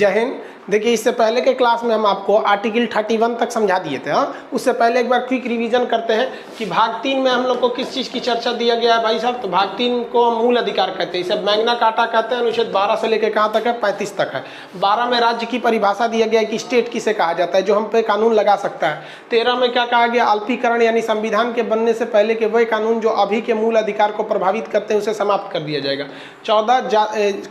जय हिंद। देखिए, इससे पहले के क्लास में हम आपको आर्टिकल 31 तक समझा दिए थे। उससे पहले एक बार क्विक रिवीजन करते हैं कि भाग 3 में हम लोग को किस चीज़ की चर्चा दिया गया है भाई साहब। तो भाग 3 को मूल अधिकार कहते हैं, इसे मैग्ना कार्टा कहते हैं। अनुच्छेद 12 से लेकर कहाँ तक है? 35 तक है। 12 में राज्य की परिभाषा दिया गया है कि स्टेट किसे कहा जाता है, जो हम पे कानून लगा सकता है। 13 में क्या कहा गया? अल्पीकरण यानी संविधान के बनने से पहले के वह कानून जो अभी के मूल अधिकार को प्रभावित करते हैं उसे समाप्त कर दिया जाएगा। 14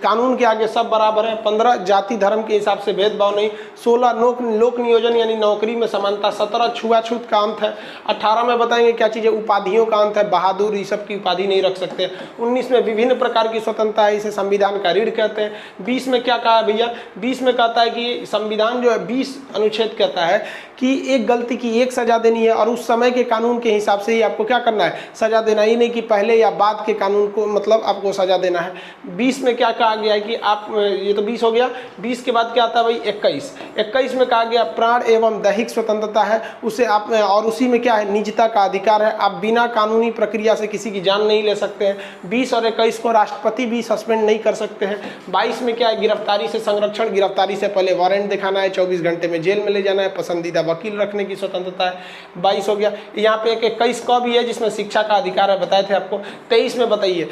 कानून के आगे सब बराबर है। 15 जाति धर्म के हिसाब से भेदभाव नहीं। 16 लोक नियोजन यानी नौकरी में समानता। 17 छुआछूत का अंत है। 18 में बताएंगे क्या चीज़ है? उपाधियों का अंत है। बहादुर ये सब की उपाधि नहीं रख सकते। 19 में विभिन्न प्रकार की स्वतंत्रता है, इसे संविधान का रीढ़ कहते हैं। 20 में क्या कहा भैया? 20 में कहता है कि संविधान जो है 20 अनुच्छेद कहता है कि एक गलती की एक सजा देनी है और उस समय के कानून के हिसाब से ही आपको क्या करना है? सजा देना। ही नहीं कि पहले या बाद के कानून को मतलब आपको सजा देना है। 20 में क्या कहा गया है कि आप, ये तो 20 हो गया। 20 के बाद क्या आता है भाई? 21 में कहा गया प्राण एवं दैहिक स्वतंत्रता है, उसे आप, और उसी में क्या है? निजता का अधिकार है। आप बिना कानूनी प्रक्रिया से किसी की जान नहीं ले सकते हैं। 20 और 21 को राष्ट्रपति भी सस्पेंड नहीं कर सकते हैं। 22 में क्या है? गिरफ्तारी से संरक्षण, गिरफ्तारी से पहले वारंट दिखाना है, 24 घंटे में जेल में ले जाना है, पसंदीदा वकील रखने की स्वतंत्रता है। 22 हो गया। यहाँ पे एक 21 का भी है जिसमें शिक्षा का अधिकार है, बताए थे आपको। 23 में बताइए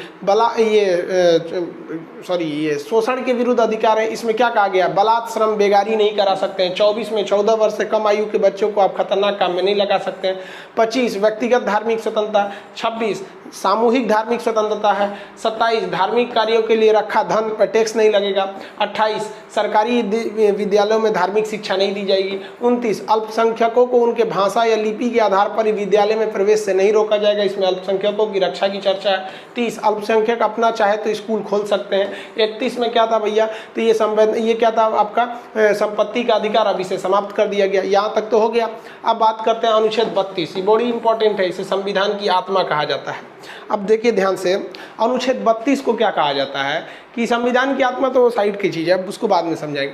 ये शोषण के विरुद्ध अधिकार है, इसमें क्या कहा गया? बलात्, श्रम, बेगारी नहीं करा सकते हैं। 24 में 14 वर्ष से कम आयु के बच्चों को आप खतरनाक काम में नहीं लगा सकते हैं। 25 व्यक्तिगत धार्मिक स्वतंत्रता। 26 सामूहिक धार्मिक स्वतंत्रता है। 27 धार्मिक कार्यों के लिए रखा धन पर टैक्स नहीं लगेगा। 28 सरकारी विद्यालयों में धार्मिक शिक्षा नहीं दी जाएगी। 29 अल्पसंख्यकों को उनके भाषा या लिपि के आधार पर विद्यालय में प्रवेश से नहीं रोका जाएगा, इसमें अल्पसंख्यकों की रक्षा की चर्चा है। 30 अल्पसंख्यक अपना चाहे तो स्कूल खोल सकते हैं। 31 में क्या था भैया? तो ये क्या था आपका? संपत्ति का अधिकार, अब इसे समाप्त कर दिया गया। यहाँ तक तो हो गया। अब बात करते हैं अनुच्छेद 32। ये बड़ी इंपॉर्टेंट है, इसे संविधान की आत्मा कहा जाता है। अब देखिए ध्यान से, अनुच्छेद 32 को क्या कहा जाता है कि संविधान की आत्मा तो साइड की चीज़ है, उसको बाद में समझाएंगे।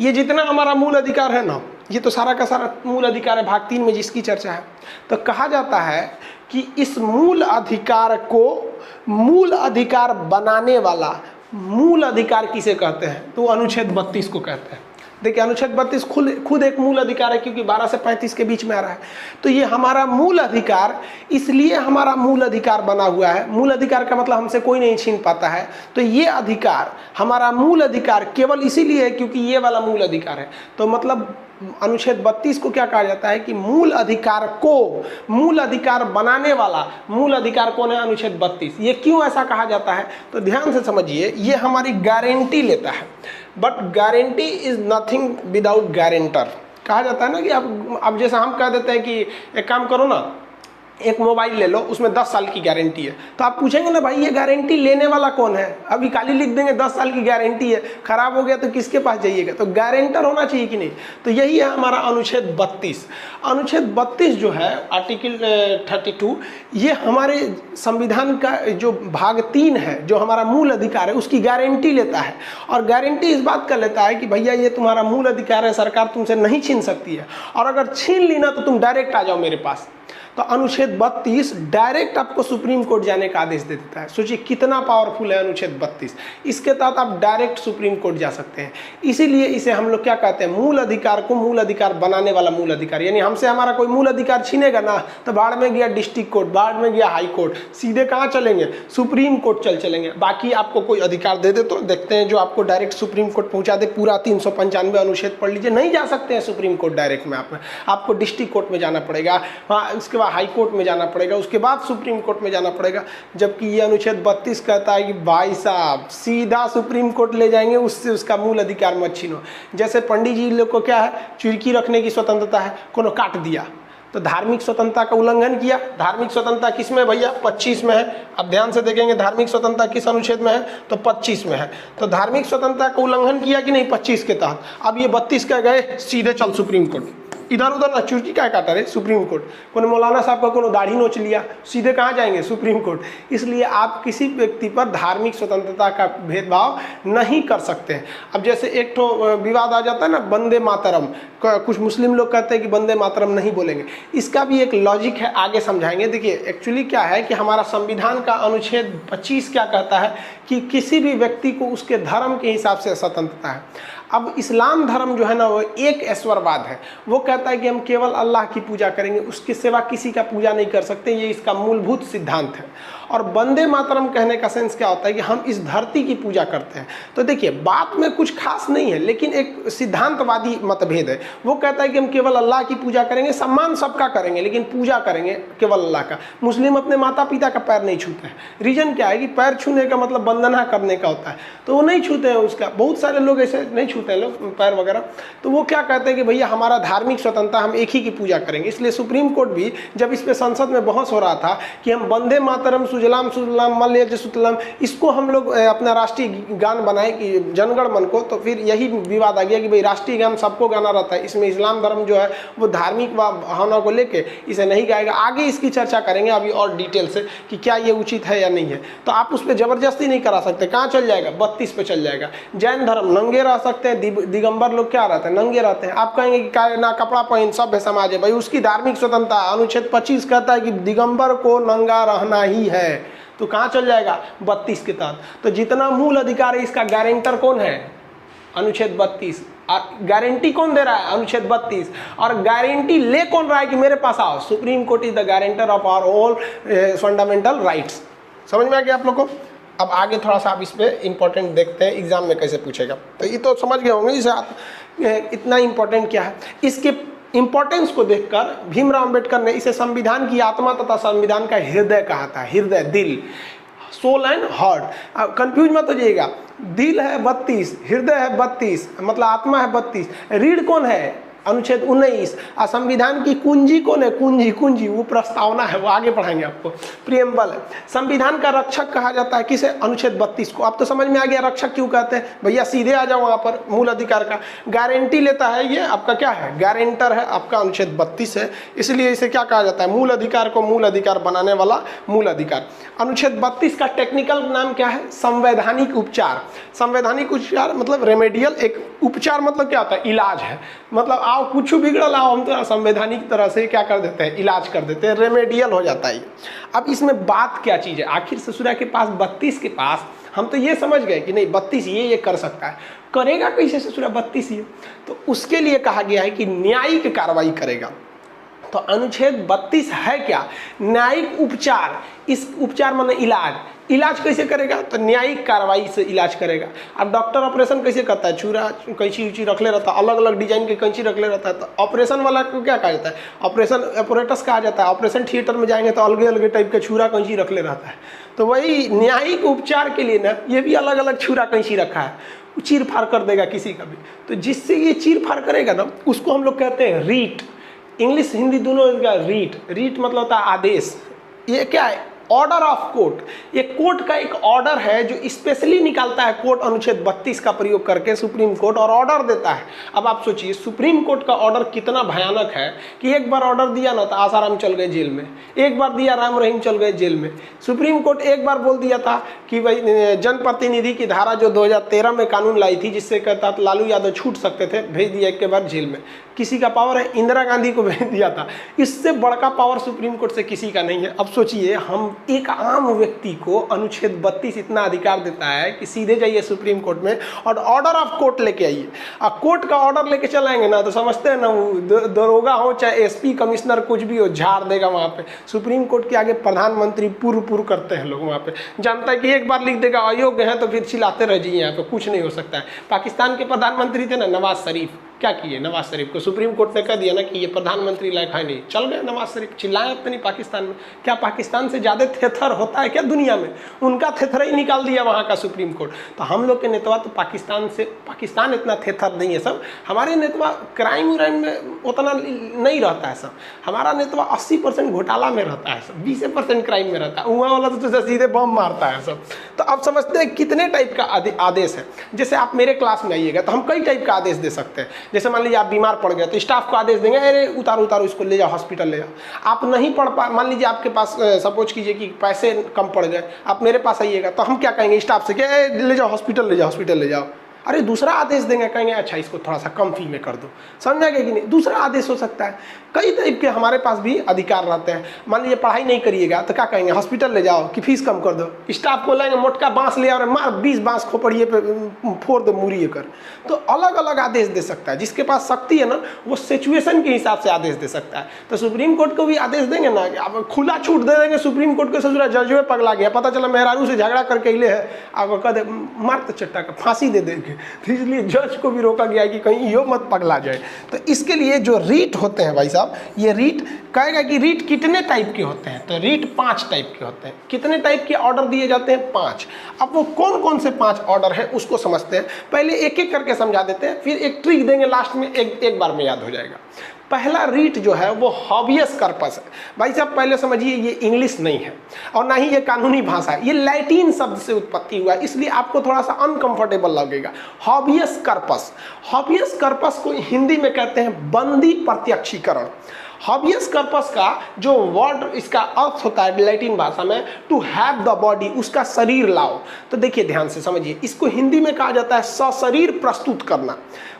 ये जितना हमारा मूल अधिकार है ना, ये तो सारा का सारा मूल अधिकार है भाग 3 में जिसकी चर्चा है। तो कहा जाता है कि इस मूल अधिकार को मूल अधिकार बनाने वाला मूल अधिकार किसे कहते हैं? तो अनुच्छेद 32 को कहते हैं। देखिए, अनुच्छेद 32 खुद एक मूल अधिकार है, क्योंकि 12 से 35 के बीच में आ रहा है। तो ये हमारा मूल अधिकार, इसलिए हमारा मूल अधिकार बना हुआ है। मूल अधिकार का मतलब हमसे कोई नहीं छीन पाता है। तो ये अधिकार, हमारा मूल अधिकार केवल इसीलिए है क्योंकि ये वाला मूल अधिकार है। तो मतलब अनुच्छेद 32 को क्या कहा जाता है कि मूल अधिकार को मूल अधिकार बनाने वाला मूल अधिकार कौन है? अनुच्छेद 32। ये क्यों ऐसा कहा जाता है? तो ध्यान से समझिए, ये हमारी गारंटी लेता है। But guarantee is nothing without guarantor. कहा जाता है ना कि अब जैसा हम कह देते हैं कि एक काम करो ना, एक मोबाइल ले लो, उसमें 10 साल की गारंटी है। तो आप पूछेंगे ना भाई ये गारंटी लेने वाला कौन है? अभी खाली लिख देंगे 10 साल की गारंटी है, खराब हो गया तो किसके पास जाइएगा? तो गारंटर होना चाहिए कि नहीं? तो यही है हमारा अनुच्छेद 32। अनुच्छेद 32 जो है आर्टिकल 32, ये हमारे संविधान का जो भाग 3 है, जो हमारा मूल अधिकार है, उसकी गारंटी लेता है। और गारंटी इस बात का लेता है कि भैया ये तुम्हारा मूल अधिकार है, सरकार तुमसे नहीं छीन सकती है, और अगर छीन ली ना तो तुम डायरेक्ट आ जाओ मेरे पास। तो अनुच्छेद 32 डायरेक्ट आपको सुप्रीम कोर्ट जाने का आदेश दे देता है। सोचिए कितना पावरफुल है अनुच्छेद 32। इसके तहत आप डायरेक्ट सुप्रीम कोर्ट जा सकते हैं। इसीलिए इसे हम लोग क्या कहते हैं? मूल अधिकार को मूल अधिकार बनाने वाला मूल अधिकार। यानी हमसे हमारा कोई मूल अधिकार छीनेगा ना, तो बाढ़ में गया डिस्ट्रिक्ट कोर्ट, बाढ़ में गया हाई कोर्ट, सीधे कहाँ चलेंगे? सुप्रीम कोर्ट चलेंगे। बाकी आपको कोई अधिकार दे दे तो देखते हैं जो आपको डायरेक्ट सुप्रीम कोर्ट पहुँचा दे। पूरा 395 अनुच्छेद पढ़ लीजिए। नहीं जा सकते हैं सुप्रीम कोर्ट डायरेक्ट में, आपको डिस्ट्रिक्ट कोर्ट में जाना पड़ेगा, उसके हाई कोर्ट में जाना पड़ेगा, उसके बाद सुप्रीम कोर्ट में जाना पड़ेगा। जबकि ये अनुच्छेद 32 कहता है कि भाई साहब सीधा सुप्रीम कोर्ट ले जाएंगे, उससे उसका मूल अधिकार मत छीनो। जैसे पंडित जी लोग को क्या है? चुरकी रखने की स्वतंत्रता है, कोनो काट दिया तो धार्मिक स्वतंत्रता का उल्लंघन किया। धार्मिक स्वतंत्रता किस में भैया? 25 में है। अब ध्यान से देखेंगे धार्मिक स्वतंत्रता किस अनुच्छेद में है? तो 25 में है। तो धार्मिक स्वतंत्रता का उल्लंघन किया कि नहीं 25 के तहत? अब ये 32 का गए, सीधे चल सुप्रीम कोर्ट। इधर उधर ना चुटकी क्या काटा रहे? Supreme court. कोनो मौलाना साहब का कोनो दाढ़ी नोच लिया, सीधे कहाँ जाएंगे? Supreme court. इसलिए आप किसी व्यक्ति पर धार्मिक स्वतंत्रता का भेदभाव नहीं कर सकते हैं। अब जैसे एक तो विवाद आ जाता है ना, वंदे मातरम, कुछ मुस्लिम लोग कहते हैं कि वंदे मातरम नहीं बोलेंगे। इसका भी एक लॉजिक है, आगे समझाएंगे। देखिए एक्चुअली क्या है कि हमारा संविधान का अनुच्छेद 25 क्या कहता है कि किसी भी व्यक्ति को उसके धर्म के हिसाब से स्वतंत्रता है। अब इस्लाम धर्म जो है ना वो एक ऐश्वरवाद है, वो कहता है कि हम केवल अल्लाह की पूजा करेंगे, उसके सिवा किसी का पूजा नहीं कर सकते, ये इसका मूलभूत सिद्धांत है। और वंदे मातरम कहने का सेंस क्या होता है कि हम इस धरती की पूजा करते हैं। तो देखिए बात में कुछ खास नहीं है, लेकिन एक सिद्धांतवादी मतभेद है। वो कहता है कि हम केवल अल्लाह की पूजा करेंगे, सम्मान सबका करेंगे, लेकिन पूजा करेंगे केवल अल्लाह का। मुस्लिम अपने माता पिता का पैर नहीं छूते हैं। रीजन क्या है कि पैर छूने का मतलब वंदना करने का होता है, तो वो नहीं छूते हैं उसका। बहुत सारे लोग ऐसे नहीं छूते हैं लोग पैर वगैरह। तो वो क्या कहते हैं कि भैया हमारा धार्मिक स्वतंत्रता, हम एक ही की पूजा करेंगे। इसलिए सुप्रीम कोर्ट भी जब इस पे संसद में बहस हो रहा था कि हम वंदे मातरम सुजलाम सुजलाम मलयज सुतलाम इसको हम लोग अपना राष्ट्रीय गान बनाए कि जनगण मन को, तो फिर यही विवाद आ गया कि भाई राष्ट्रीय गान सबको गाना रहता है, इसमें इस्लाम धर्म जो है वो धार्मिक भावना को लेके इसे नहीं गाएगा। आगे इसकी चर्चा करेंगे अभी और डिटेल से कि क्या ये उचित है या नहीं है। तो आप उस पर जबरदस्ती नहीं करा सकते। कहाँ चल जाएगा? 32 पे चल जाएगा। जैन धर्म नंगे रह सकते हैं, दिगंबर लोग क्या रहते हैं? नंगे रहते हैं। आप कहेंगे कि ना कपड़ा पहन सभ्य समाज है, भाई उसकी धार्मिक स्वतंत्रता। अनुच्छेद 25 कहता है कि दिगंबर को नंगा रहना ही है, तो कहाँ चल जाएगा? 32 के तहत। तो जितना मूल अधिकार है इसका गारंटर कौन है? अनुच्छेद 32। गारंटी कौन दे रहा है? अनुच्छेद 32। और गारंटी ले कौन रहा है कि मेरे पास आओ? Supreme court is the guarantor of our all fundamental rights. समझ में आ गया आप लोग को? अब आगे थोड़ा सा आप इस पे इंपॉर्टेंट देखते हैं एग्जाम में कैसे पूछेगा। तो ये तो समझ गए होंगे इसे आप इतना इंपॉर्टेंट क्या है। इसके इंपॉर्टेंस को देखकर भीमराव अंबेडकर ने इसे संविधान की आत्मा तथा संविधान का हृदय कहा था। हृदय, दिल, सोल एंड हार्ट। कंफ्यूज मत हो जाइएगा। दिल है 32, हृदय है 32, मतलब आत्मा है 32। रीढ़ कौन है? अनुच्छेद 19। और संविधान की कुंजी कौन है? कुंजी, कुंजी वो प्रस्तावना है, वो आगे पढ़ाएंगे आपको। प्रियम्बल है। संविधान का रक्षक कहा जाता है किसे? अनुच्छेद 32 को। अब तो समझ में आ गया रक्षक क्यों कहते हैं। भैया सीधे आ जाओ वहां पर मूल अधिकार का। गारंटी लेता है ये आपका क्या है? गारंटर है आपका, अनुच्छेद 32 है। इसलिए इसे क्या कहा जाता है? मूल अधिकार को मूल अधिकार बनाने वाला मूल अधिकार। अनुच्छेद 32 का टेक्निकल नाम क्या है? संवैधानिक उपचार। संवैधानिक उपचार मतलब रेमेडियल। एक उपचार मतलब क्या होता है? इलाज है। मतलब आओ कुछ बिगड़ल आओ, हम तो संवैधानिक तरह से क्या कर देते हैं? इलाज कर देते हैं, रेमेडियल हो जाता है। अब इसमें बात क्या चीज़ है? आखिर ससुरा के पास 32 के पास हम तो ये समझ गए कि नहीं 32 ये कर सकता है, करेगा कैसे ससुरा 32 ये? तो उसके लिए कहा गया है कि न्यायिक कार्रवाई करेगा। तो अनुच्छेद 32 है क्या? न्यायिक उपचार। इस उपचार माने इलाज। इलाज कैसे करेगा? तो न्यायिक कार्रवाई से इलाज करेगा। अब डॉक्टर ऑपरेशन कैसे करता है? छुरा कैंची उची रख ले रहता है, अलग अलग डिजाइन के कैंची रख ले रहता है। तो ऑपरेशन वाला को क्या कहा जाता है? ऑपरेशन एपरेटस कहा जाता है। ऑपरेशन थिएटर में जाएंगे तो अलग अलग टाइप के छुरा कैंची रख ले रहता है। तो वही न्यायिक उपचार के लिए ना ये भी अलग अलग छुरा कैंची रखा है, चीर फाड़ कर देगा किसी का भी। तो जिससे ये चीर फाड़ करेगा ना उसको हम लोग कहते हैं रीट। इंग्लिश हिंदी दोनों का रीट। रीट मतलब होता है आदेश। ये क्या है? Order of court. ये कोर्ट का एक ऑर्डर है जो स्पेशली निकालता है कोर्ट अनुच्छेद 32 का प्रयोग करके सुप्रीम कोर्ट, और ऑर्डर देता है। अब आप सोचिए सुप्रीम कोर्ट का ऑर्डर कितना भयानक है कि एक बार ऑर्डर दिया ना तो आसाराम चल गए जेल में, एक बार दिया राम रहीम चल गए जेल में। सुप्रीम कोर्ट एक बार बोल दिया था कि भाई जनप्रतिनिधि की धारा जो 2013 में कानून लाई थी जिससे कहता लालू यादव छूट सकते थे, भेज दिया एक के बाद जेल में। किसी का पावर है? इंदिरा गांधी को भेज दिया था। इससे बड़का पावर सुप्रीम कोर्ट से किसी का नहीं है। अब सोचिए हम एक आम व्यक्ति को अनुच्छेद 32 इतना अधिकार देता है कि सीधे जाइए सुप्रीम कोर्ट में और ऑर्डर ऑफ कोर्ट लेके आइए। अब कोर्ट का ऑर्डर लेके चलाएंगे ना तो समझते हैं ना वो दरोगा हो चाहे एसपी कमिश्नर कुछ भी हो झाड़ देगा वहाँ पे। सुप्रीम कोर्ट के आगे प्रधानमंत्री पुर करते हैं लोग वहाँ पे। जानता है कि एक बार लिख देगा अयोग्य है तो फिर चिल्लाते रह जाइए, यहाँ पे कुछ नहीं हो सकता है। पाकिस्तान के प्रधानमंत्री थे ना नवाज शरीफ, क्या किए? नवाज शरीफ को सुप्रीम कोर्ट ने कह दिया ना कि ये प्रधानमंत्री लायक है नहीं, चल गए नवाज शरीफ। चिल्लाए अपने नहीं पाकिस्तान में। क्या पाकिस्तान से ज़्यादा थेथर होता है क्या दुनिया में? उनका थेथर ही निकाल दिया वहाँ का सुप्रीम कोर्ट। तो हम लोग के नेतवा तो पाकिस्तान इतना थेथर नहीं है सब। हमारे नेतवा क्राइम व्राइम में उतना नहीं रहता है सब। हमारा नेतवा 80% घोटाला में रहता है सब, 20% क्राइम में रहता है। वहाँ वाला तो सीधे बम मारता है सब। तो अब समझते हैं कितने टाइप का आदेश है। जैसे आप मेरे क्लास में आइएगा तो हम कई टाइप का आदेश दे सकते हैं। जैसे मान लीजिए आप बीमार पड़ गए तो स्टाफ को आदेश देंगे अरे उतारो इसको ले जाओ हॉस्पिटल ले जाओ। आप नहीं पढ़ पा, मान लीजिए आपके पास सपोज कीजिए कि पैसे कम पड़ गए, आप मेरे पास आइएगा तो हम क्या कहेंगे स्टाफ से कि ले जाओ हॉस्पिटल ले जाओ। अरे दूसरा आदेश देंगे, कहेंगे अच्छा इसको थोड़ा सा कम फी में कर दो, समझाएंगे कि नहीं, दूसरा आदेश हो सकता है। कई टाइप के हमारे पास भी अधिकार रहते हैं। मान लीजिए पढ़ाई नहीं करिएगा तो क्या कहेंगे, हॉस्पिटल ले जाओ कि फीस कम कर दो, स्टाफ को लेंगे मोटका बांस ले और मार 20 बांस खोपड़िए पे फोड़ दो मुड़िए कर। तो अलग अलग आदेश दे सकता है। जिसके पास शक्ति है ना वो सिचुएशन के हिसाब से आदेश दे सकता है। तो सुप्रीम कोर्ट को भी आदेश देंगे ना, अब खुला छूट दे देंगे सुप्रीम कोर्ट को, ससुरा जज में पगला गया, पता चला मेहरारू से झगड़ा करके हिले है, आपको कह दे मार तो चट्टा का फांसी दे देंगे। तो इसलिए जज को भी रोका गया कि कहीं यो मत पगला जाए। तो इसके लिए जो रीट होते हैं भाई साहब, ये रीट कहेगा कि रीट कितने टाइप के होते हैं। तो रीट 5 टाइप के होते हैं। कितने टाइप के ऑर्डर दिए जाते हैं, 5। अब वो कौन कौन से 5 ऑर्डर है उसको समझते हैं। पहले एक एक करके समझा देते हैं, फिर एक ट्रिक देंगे लास्ट में, एक बार में याद हो जाएगा। पहला रीट जो है वो हॉबियस कर्पस है। भाई साहब पहले समझिए ये इंग्लिश नहीं है और ना ही ये कानूनी भाषा है, ये लैटिन शब्द से उत्पत्ति हुआ है, इसलिए आपको थोड़ा सा अनकंफर्टेबल लगेगा। हॉबियस कर्पस, हॉबियस कर्पस को हिंदी में कहते हैं बंदी प्रत्यक्षीकरण। हॉबियस कर्पस का जो वर्ड इसका अर्थ होता है लैटिन भाषा में टू हैव द बॉडी, उसका शरीर लाओ। तो देखिए ध्यान से समझिए, इसको हिंदी में कहा जाता है सशरीर प्रस्तुत करना,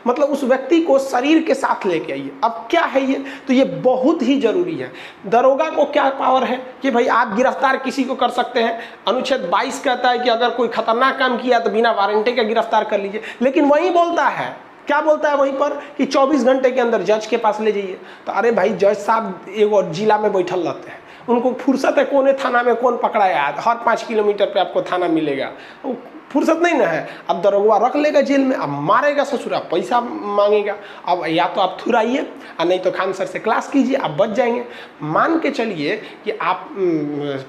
मतलब उस व्यक्ति को शरीर के साथ लेके आइए। अब क्या है ये, तो ये बहुत ही जरूरी है। दरोगा को क्या पावर है कि भाई आप गिरफ्तार किसी को कर सकते हैं। अनुच्छेद 22 कहता है कि अगर कोई खतरनाक काम किया तो बिना वारंटी के गिरफ्तार कर लीजिए, लेकिन वही बोलता है, क्या बोलता है वहीं पर कि 24 घंटे के अंदर जज के पास ले जाइए। तो अरे भाई जज साहब एगो जिला में बैठल रहते हैं, उनको फुर्सत है कोने थाना में कौन पकड़ाया, हर 5 किलोमीटर पे आपको थाना मिलेगा, फुर्सत नहीं ना है। अब दरोगा रख लेगा जेल में, अब मारेगा ससुरा, पैसा मांगेगा। अब या तो आप थुराइए और नहीं तो खान सर से क्लास कीजिए, आप बच जाएंगे। मान के चलिए कि आप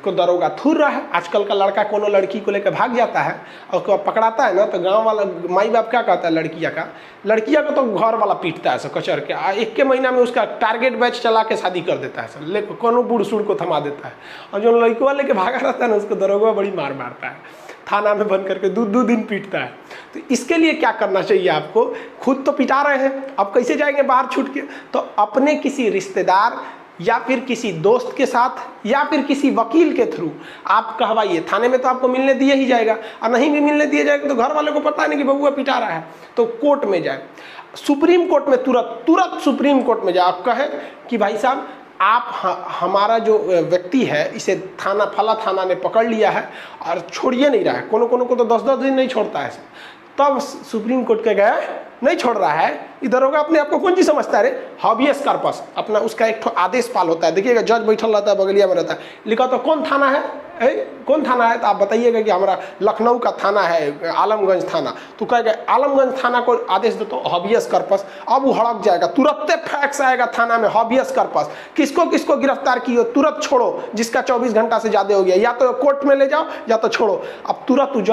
को दरोगा थुर रहा है। आजकल का लड़का कोनो लड़की को लेकर भाग जाता है और उसको पकड़ाता है ना, तो गांव वाला माई बाप क्या कहता है लड़किया का तो घर वाला पीटता है, कचर के 1 के महीना में उसका टारगेट बैच चला के शादी कर देता है, ले कोनो बूढ़ सूढ़ को थमा देता है। और जो लड़का लेके भागा रहता है ना उसको दरोगा बड़ी मार मारता है, थाना में बंद करके 2 दिन पीटता है। तो इसके लिए क्या करना चाहिए आपको, खुद तो पिटा रहे हैं, अब कैसे जाएंगे बाहर छूट के, तो अपने किसी रिश्तेदार या फिर किसी दोस्त के साथ या फिर किसी वकील के थ्रू आप कहवाइए। थाने में तो आपको मिलने दिया ही जाएगा, और नहीं भी मिलने दिया जाएगा तो घर वाले को पता नहीं कि बबुआ पिटा रहा है, तो कोर्ट में जाए, सुप्रीम कोर्ट में तुरंत सुप्रीम कोर्ट में जाए, आप कहें कि भाई साहब आप हमारा जो व्यक्ति है इसे फला थाना ने पकड़ लिया है और छोड़िए नहीं रहा है, कोनो को तो 10-10 दिन नहीं छोड़ता है। तब सुप्रीम कोर्ट के गया नहीं छोड़ रहा है, इधर होगा अपने आप को कौन चीज समझता है, रे हॉबियस कर्पस, अपना उसका एक आदेश पाल होता है। देखिएगा जज बैठल रहता है, बगलिया में रहता है, लिखा तो कौन थाना है, कौन थाना है, तो आप बताइएगा कि हमारा लखनऊ का थाना है, आलमगंज थाना। तो कहेगा आलमगंज थाना को आदेश दो तो हॉबियस कर्पस। अब वो हड़क जाएगा, तुरंत फैक्स आएगा थाना में, हॉबियस कर्पस, किसको किसको गिरफ्तार किए तुरंत छोड़ो, जिसका 24 घंटा से ज्यादा हो गया, या तो कोर्ट में ले जाओ या तो छोड़ो। अब तुरंत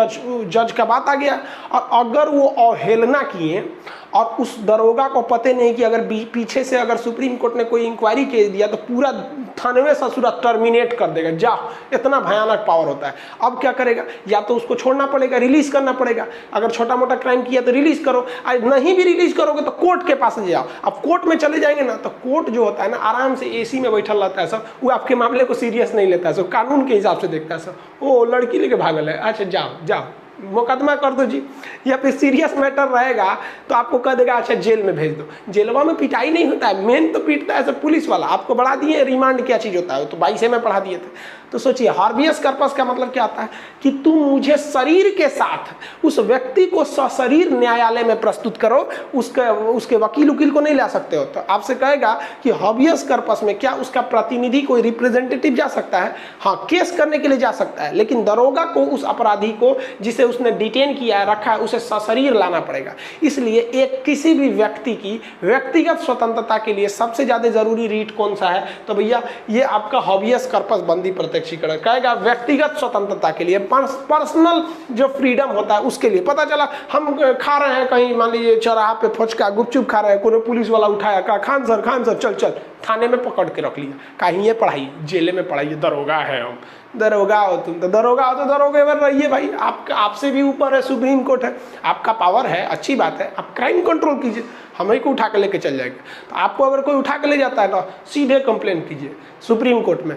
जज का बात आ गया। और अगर वो अवहेलना किए और उस दरोगा को पते नहीं कि अगर पीछे से अगर सुप्रीम कोर्ट ने कोई इंक्वायरी के दिया तो पूरा थाने में ससुरा टर्मिनेट कर देगा, जा, इतना भयानक पावर होता है। अब क्या करेगा, या तो उसको छोड़ना पड़ेगा, रिलीज करना पड़ेगा। अगर छोटा मोटा क्राइम किया तो रिलीज करो, नहीं भी रिलीज करोगे तो कोर्ट के पास जाओ। अब कोर्ट में चले जाएंगे ना तो कोर्ट जो होता है ना आराम से एसी में बैठल रहता है सब, वो आपके मामले को सीरियस नहीं लेता है, सब कानून के हिसाब से देखता है सब। ओ लड़की लेके भागल है, अच्छा जाओ मुकदमा कर दो जी, या फिर सीरियस मैटर रहेगा तो आपको कह देगा अच्छा जेल में भेज दो। जेलवा में पिटाई नहीं होता है, मेन तो पीटता है सब पुलिस वाला। आपको बढ़ा दिए रिमांड क्या चीज होता है, तो 22 में पढ़ा दिए थे। तो सोचिए हॉबियस कर्पस का मतलब क्या आता है कि तुम मुझे शरीर के साथ उस व्यक्ति को सशरीर न्यायालय में प्रस्तुत करो, उसके वकील को नहीं ला सकते हो। तो आपसे कहेगा कि हॉबियस कर्पस में क्या उसका प्रतिनिधि कोई रिप्रेजेंटेटिव जा सकता है, हाँ केस करने के लिए जा सकता है, लेकिन दरोगा को उस अपराधी को जिसे उसने डिटेन किया है, रखा है, उसे सशरीर लाना पड़ेगा। इसलिए एक किसी भी व्यक्ति की व्यक्तिगत स्वतंत्रता के लिए सबसे ज्यादा जरूरी रीट कौन सा है, तो भैया ये आपका हॉबियस कर्पस बंदी प्रत्यक्षीकरण। कहेगा व्यक्तिगत स्वतंत्रता के लिए, पर्सनल जो फ्रीडम होता है उसके लिए। पता चला हम खा रहे हैं कहीं, मान लीजिए चौराहा पे फुचका गुपचुप खा रहे हैं, कोनो पुलिस वाला उठाया, कहा खान सर चल थाने में पकड़ के रख लिया, कहीं ये पढ़ाई जेल में पढ़ाइए, दरोगा है हम, दरोगा हो तुम, तो दरोगा हो तो दरोगे पर रहिए भाई, आपसे भी ऊपर है सुप्रीम कोर्ट है, आपका पावर है, अच्छी बात है, आप क्राइम कंट्रोल कीजिए। हम ही को उठा के लेके चल जाएंगे। तो आपको अगर कोई उठा के ले जाता है तो सीधे कंप्लेन कीजिए सुप्रीम कोर्ट में।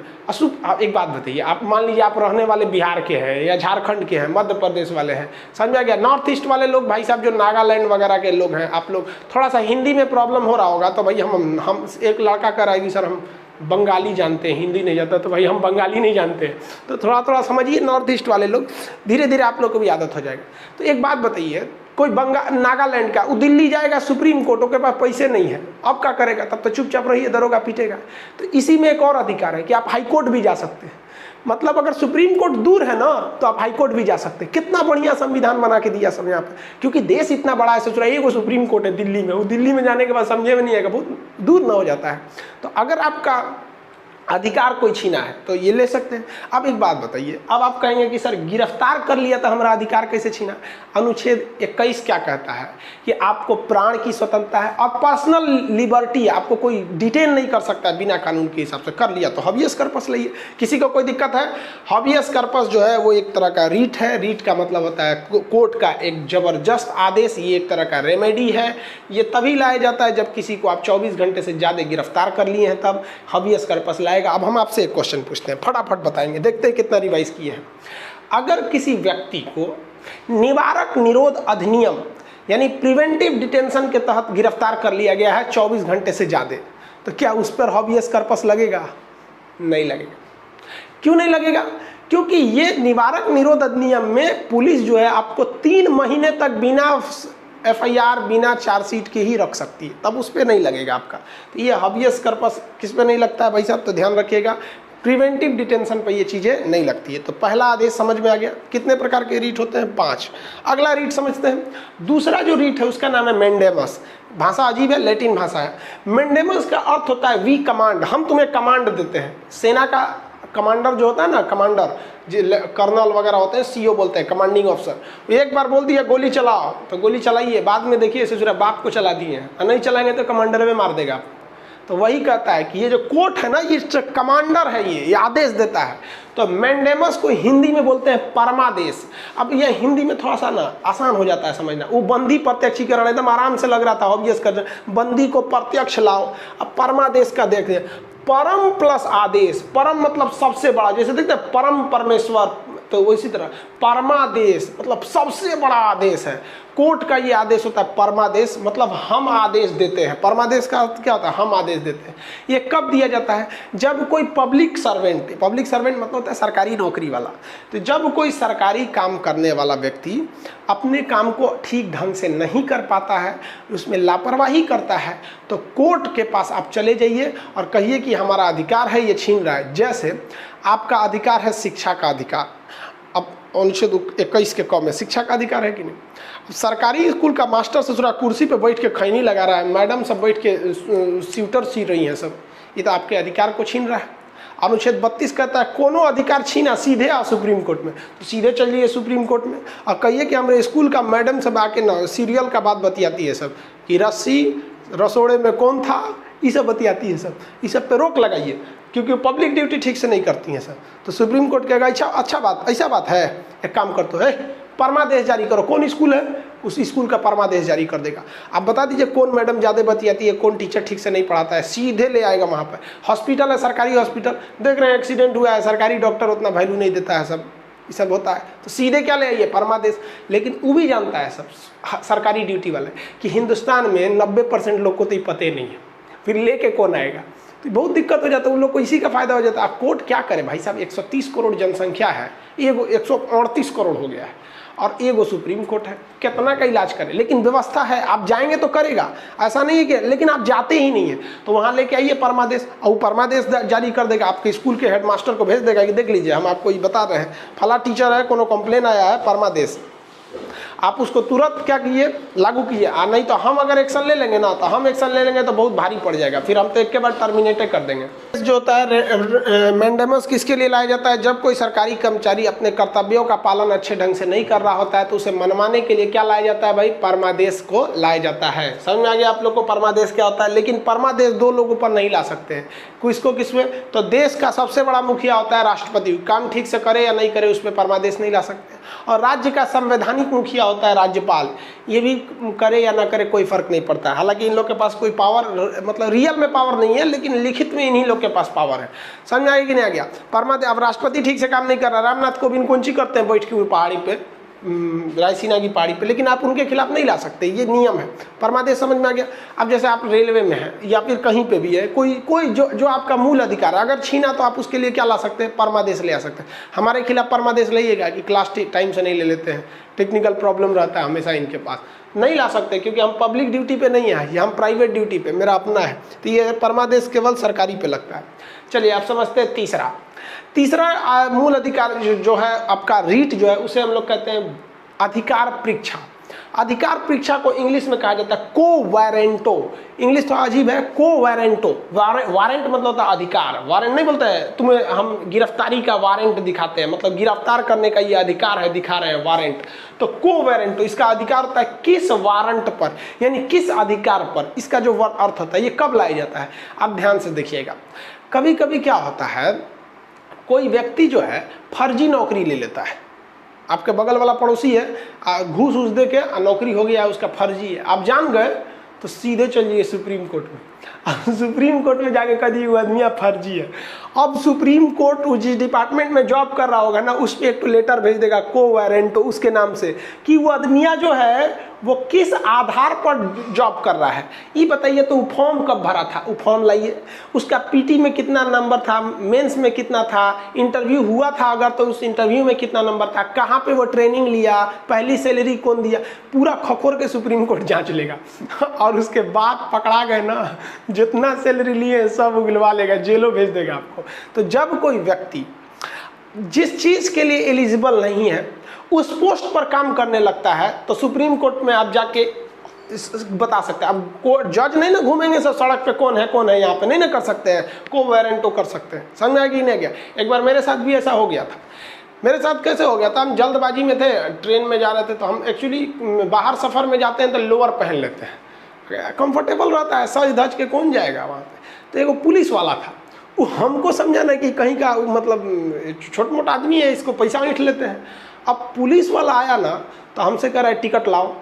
आप एक बात बताइए, आप मान लीजिए आप रहने वाले बिहार के हैं या झारखंड के हैं, मध्य प्रदेश वाले हैं, समझा गया। नॉर्थ ईस्ट वाले लोग भाई साहब जो नागालैंड वगैरह के लोग हैं, आप लोग थोड़ा सा हिंदी में प्रॉब्लम हो रहा होगा तो भाई हम एक लड़का कह रहा है कि सर हम बंगाली जानते हैं, हिंदी नहीं जाता, तो भाई हम बंगाली नहीं जानते, तो थोड़ा थोड़ा समझिए नॉर्थ ईस्ट वाले लोग, धीरे धीरे आप लोग को भी आदत हो जाएगा। तो एक बात बताइए, कोई नागालैंड का वो दिल्ली जाएगा सुप्रीम कोर्ट, के पास पैसे नहीं है, अब क्या करेगा? तब तो चुपचाप रहिए, दरोगा पीटेगा। तो इसी में एक और अधिकार है कि आप हाई कोर्ट भी जा सकते हैं। मतलब अगर सुप्रीम कोर्ट दूर है ना तो आप हाई कोर्ट भी जा सकते हैं। कितना बढ़िया संविधान बना के दिया सब यहाँ पे, क्योंकि देश इतना बड़ा है। सोच रहा है वो सुप्रीम कोर्ट है दिल्ली में, वो दिल्ली में जाने के बाद समझे में नहीं आएगा, बहुत दूर ना हो जाता है। तो अगर आपका अधिकार कोई छीना है तो ये ले सकते हैं। अब एक बात बताइए, अब आप कहेंगे कि सर गिरफ्तार कर लिया तो हमारा अधिकार कैसे छीना? अनुच्छेद 21 क्या कहता है कि आपको प्राण की स्वतंत्रता है और पर्सनल लिबर्टी है, आपको कोई डिटेन नहीं कर सकता है बिना कानून के हिसाब से। कर लिया तो हबियस कर्पस लइए, किसी को कोई दिक्कत है? हबियस कर्पस जो है वो एक तरह का रीट है। रीट का मतलब होता है कोर्ट का एक जबरदस्त आदेश, ये एक तरह का रेमेडी है। ये तभी लाया जाता है जब किसी को आप 24 घंटे से ज़्यादा गिरफ्तार कर लिए हैं, तब हबियस कर्पस लाए। अब हम आपसे एक क्वेश्चन पूछते हैं, फटाफट बताएंगे, देखते हैं कितना रिवाइज किए हैं। अगर किसी व्यक्ति को निवारक निरोध अधिनियम यानी प्रिवेंटिव डिटेंशन के तहत गिरफ्तार कर लिया गया है 24 घंटे से ज़्यादा, तो क्या उस पर हबियस कर्पस लगेगा? नहीं लगेगा। क्यों नहीं लगेगा? क्योंकि ये निवारक निरोध अधिनियम में पुलिस जो है आपको 3 महीने तक बिना FIR बिना चार्जशीट के ही रख सकती है, तब उस पर नहीं लगेगा आपका। तो ये हबियस कर्पस किस पे नहीं लगता है भाई साहब? तो ध्यान रखिएगा, प्रिवेंटिव डिटेंशन पे ये चीज़ें नहीं लगती है। तो पहला आदेश समझ में आ गया। कितने प्रकार के रीट होते हैं? 5। अगला रीट समझते हैं। दूसरा जो रीट है उसका नाम है मेंडेमस। भाषा अजीब है, लैटिन भाषा है। मेंडेमस का अर्थ होता है वी कमांड, हम तुम्हें कमांड देते हैं। सेना का कमांडर जो होता है ना, कमांडर कर्नल वगैरह होते हैं, CO बोलते हैं, कमांडिंग ऑफिसर। एक बार बोल दिया गोली चलाओ तो गोली चलाइए, बाद में देखिए ससुरा बाप को चला दिए हैं, नहीं चलाएंगे तो कमांडर में मार देगा। तो वही कहता है कि ये जो कोर्ट है ना, ये कमांडर है, ये आदेश देता है। तो मेंडेमस को हिंदी में बोलते हैं परमादेश। अब ये हिंदी में थोड़ा सा ना आसान हो जाता है समझना। वो बंदी प्रत्यक्षीकरण एकदम आराम से लग रहा था, ऑब्वियस कर बंदी को प्रत्यक्ष लाओ। अब परमादेश का देखते हैं, परम प्लस आदेश। परम मतलब सबसे बड़ा, जैसे देखते हैं परम परमेश्वर, तो इसी तरह परमादेश मतलब सबसे बड़ा आदेश है। कोर्ट का ये आदेश होता है परमादेश, मतलब हम आदेश देते हैं। परमादेश का अर्थ क्या होता है? हम आदेश देते हैं। ये कब दिया जाता है? जब कोई पब्लिक सर्वेंट मतलब होता है सरकारी नौकरी वाला, तो जब कोई सरकारी काम करने वाला व्यक्ति अपने काम को ठीक ढंग से नहीं कर पाता है, उसमें लापरवाही करता है, तो कोर्ट के पास आप चले जाइए और कहिए कि हमारा अधिकार है, ये छीन रहा है। जैसे आपका अधिकार है शिक्षा का अधिकार। अब अनुच्छेद 21 के क में शिक्षा का अधिकार है कि नहीं? सरकारी स्कूल का मास्टर ससुरा कुर्सी पे बैठ के खैनी लगा रहा है, मैडम सब बैठ के स्वेटर सी रही हैं सब, ये तो आपके अधिकार को छीन रहा है। अनुच्छेद 32 कहता है कोनो अधिकार छीना सीधे आ सुप्रीम कोर्ट में, तो सीधे चल जाइए सुप्रीम कोर्ट में और कहिए कि हमारे स्कूल का मैडम सब आके ना सीरियल का बात बतियाती है सब, कि रस्सी रसोड़े में कौन था, ये सब बतियाती है सब। इस सब पे रोक लगाइए, क्योंकि पब्लिक ड्यूटी ठीक से नहीं करती हैं सर। तो सुप्रीम कोर्ट कहेगा अच्छा बात, ऐसा बात है, एक काम कर तो है परमादेश जारी करो। कौन स्कूल है उस स्कूल का परमादेश जारी कर देगा। आप बता दीजिए कौन मैडम ज़्यादा बतियाती है, कौन टीचर ठीक से नहीं पढ़ाता है, सीधे ले आएगा वहाँ पर। हॉस्पिटल है, सरकारी हॉस्पिटल, देख रहे हैं एक्सीडेंट हुआ है, सरकारी डॉक्टर उतना वैल्यू नहीं देता है, सब होता है, तो सीधे क्या ले आइए? परमादेश। लेकिन वो भी जानता है सब सरकारी ड्यूटी वाले कि हिंदुस्तान में 90% लोग को तो ये पता ही नहीं है, फिर लेके कौन आएगा? तो बहुत दिक्कत हो जाता है, उन लोग को इसी का फायदा हो जाता है। कोर्ट क्या करे भाई साहब, 130 करोड़ जनसंख्या है, एगो 138 करोड़ हो गया है और एगो सुप्रीम कोर्ट है, कितना का इलाज करे? लेकिन व्यवस्था है, आप जाएंगे तो करेगा, ऐसा नहीं है कि, लेकिन आप जाते ही नहीं है, तो वहाँ लेके आइए परमादेश, और वो परमादेश जारी कर देगा। आपके स्कूल के हेडमास्टर को भेज देगा कि देख लीजिए हम आपको ये बता रहे हैं, फला टीचर है, कोनो कंप्लेन आया है, परमादेश। आप उसको तुरंत क्या कीजिए? लागू कीजिए। नहीं तो हम अगर एक्शन ले लेंगे ना, तो हम एक्शन ले लेंगे तो बहुत भारी पड़ जाएगा, फिर हम तो एक के बाद टर्मिनेट कर देंगे। जो होता है मेंडेमस किसके लिए लाया जाता है? जब कोई सरकारी कर्मचारी अपने कर्तव्यों का पालन अच्छे ढंग से नहीं कर रहा होता है, तो उसे मनवाने के लिए क्या लाया जाता है भाई? परमादेश को लाया जाता है। समझ में आ गया आप लोग को परमादेश क्या होता है? लेकिन परमादेश 2 लोगों पर नहीं ला सकते हैं। किसको किसमें? तो देश का सबसे बड़ा मुखिया होता है राष्ट्रपति, काम ठीक से करे या नहीं करे उस पर परमादेश नहीं ला सकते। और राज्य का संवैधानिक मुखिया होता है राज्यपाल। ये भी करे या ना करे कोई फर्क नहीं पड़ता। हालांकि इन लोग के पास कोई पावर, मतलब रियल में पावर नहीं है, लेकिन लिखित में इन्हीं लोग के पास पावर है। समझ आएगी कि नहीं आ गया? परमादेव, अब राष्ट्रपति ठीक से काम नहीं कर रहा, रामनाथ कोविंद कौन सी करते हैं बैठ के पहाड़ी पे, रायसीना की पहाड़ी पे, लेकिन आप उनके खिलाफ नहीं ला सकते, ये नियम है। परमादेश समझ में आ गया? अब जैसे आप रेलवे में हैं या फिर कहीं पे भी है, कोई जो आपका मूल अधिकार है अगर छीना, तो आप उसके लिए क्या ला सकते हैं? परमादेश ले आ सकते हैं। हमारे खिलाफ परमादेश लाइएगा कि क्लास टाइम से नहीं ले लेते हैं, टेक्निकल प्रॉब्लम रहता है हमेशा इनके पास, नहीं ला सकते क्योंकि हम पब्लिक ड्यूटी पे नहीं है, ये हम प्राइवेट ड्यूटी पे, मेरा अपना है। तो ये परमादेश केवल सरकारी पे लगता है। चलिए आप समझते हैं तीसरा मूल अधिकार जो है आपका रीट जो है, उसे हम लोग कहते हैं अधिकार परीक्षा। अधिकार परीक्षा को इंग्लिश में कहा जाता है को-वारेंटो। इंग्लिश तो अजीब है, को-वारेंटो। वारंट मतलब होता है अधिकार, वारंट नहीं बोलते हैं तुम्हें, हम गिरफ्तारी का वारंट दिखाते हैं, मतलब गिरफ्तार करने का ये अधिकार है, दिखा रहे हैं वारंट। तो को-वारेंटो इसका अधिकार होता है किस वारंट पर, यानी किस अधिकार पर, इसका जो अर्थ होता है ये कब लाया जाता है। आप ध्यान से देखिएगा, कभी कभी क्या होता है, कोई व्यक्ति जो है फर्जी नौकरी ले लेता है। आपके बगल वाला पड़ोसी है, घूस उस दे के नौकरी हो गया, उसका फर्जी है, आप जान गए तो सीधे चल जाइए सुप्रीम कोर्ट में। सुप्रीम कोर्ट में जाके कह दिए वो आदमी फर्जी है। अब सुप्रीम कोर्ट जिस डिपार्टमेंट में जॉब कर रहा होगा ना, उस पर एक लेटर भेज देगा को-वारेंटो उसके नाम से, कि वो आदमिया जो है वो किस आधार पर जॉब कर रहा है ये बताइए। तो वो फॉर्म कब भरा था, वो फॉर्म लाइए, उसका पीटी में कितना नंबर था, मेंस में कितना था, इंटरव्यू हुआ था अगर तो उस इंटरव्यू में कितना नंबर था, कहाँ पे वो ट्रेनिंग लिया, पहली सैलरी कौन दिया, पूरा खखोर के सुप्रीम कोर्ट जांच लेगा। और उसके बाद पकड़ा गए ना, जितना सैलरी लिए सब उगलवा लेगा, जेलों भेज देगा आपको। तो जब कोई व्यक्ति जिस चीज के लिए एलिजिबल नहीं है उस पोस्ट पर काम करने लगता है, तो सुप्रीम कोर्ट में आप जाके बता सकते हैं। अब कोर्ट जज नहीं ना घूमेंगे सब सड़क पे, कौन है यहाँ पे, नहीं ना कर सकते हैं, को-वारेंटो कर सकते हैं। समझ में नहीं गया? एक बार मेरे साथ भी ऐसा हो गया था। मेरे साथ कैसे हो गया था, हम जल्दबाजी में थे, ट्रेन में जा रहे थे, तो हम एक्चुअली बाहर सफ़र में जाते हैं तो लोअर पहन लेते हैं, कंफर्टेबल रहता है, सज धज के कौन जाएगा वहाँ पे। तो एक पुलिस वाला था, वो हमको समझाना कि कहीं का मतलब छोट मोटा आदमी है, इसको पैसा ऐंठ लेते हैं। अब पुलिस वाला आया ना, तो हमसे कह रहा है टिकट लाओ।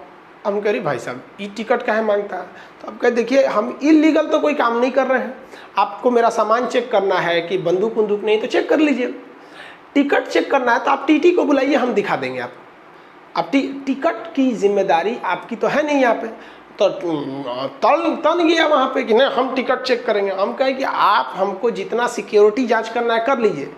हम कह रही भाई साहब ये टिकट काहे मांगता है? तो अब कह देखिए हम इलीगल तो कोई काम नहीं कर रहे हैं, आपको मेरा सामान चेक करना है कि बंदूक वंदूक नहीं तो चेक कर लीजिए, टिकट चेक करना है तो आप टीटी को बुलाइए, हम दिखा देंगे आपको। अब टिकट की जिम्मेदारी आपकी तो है नहीं यहाँ पे। तो तन गया वहाँ पे कि नहीं हम टिकट चेक करेंगे। हम कहें कि आप हमको जितना सिक्योरिटी जांच करना है कर लीजिए,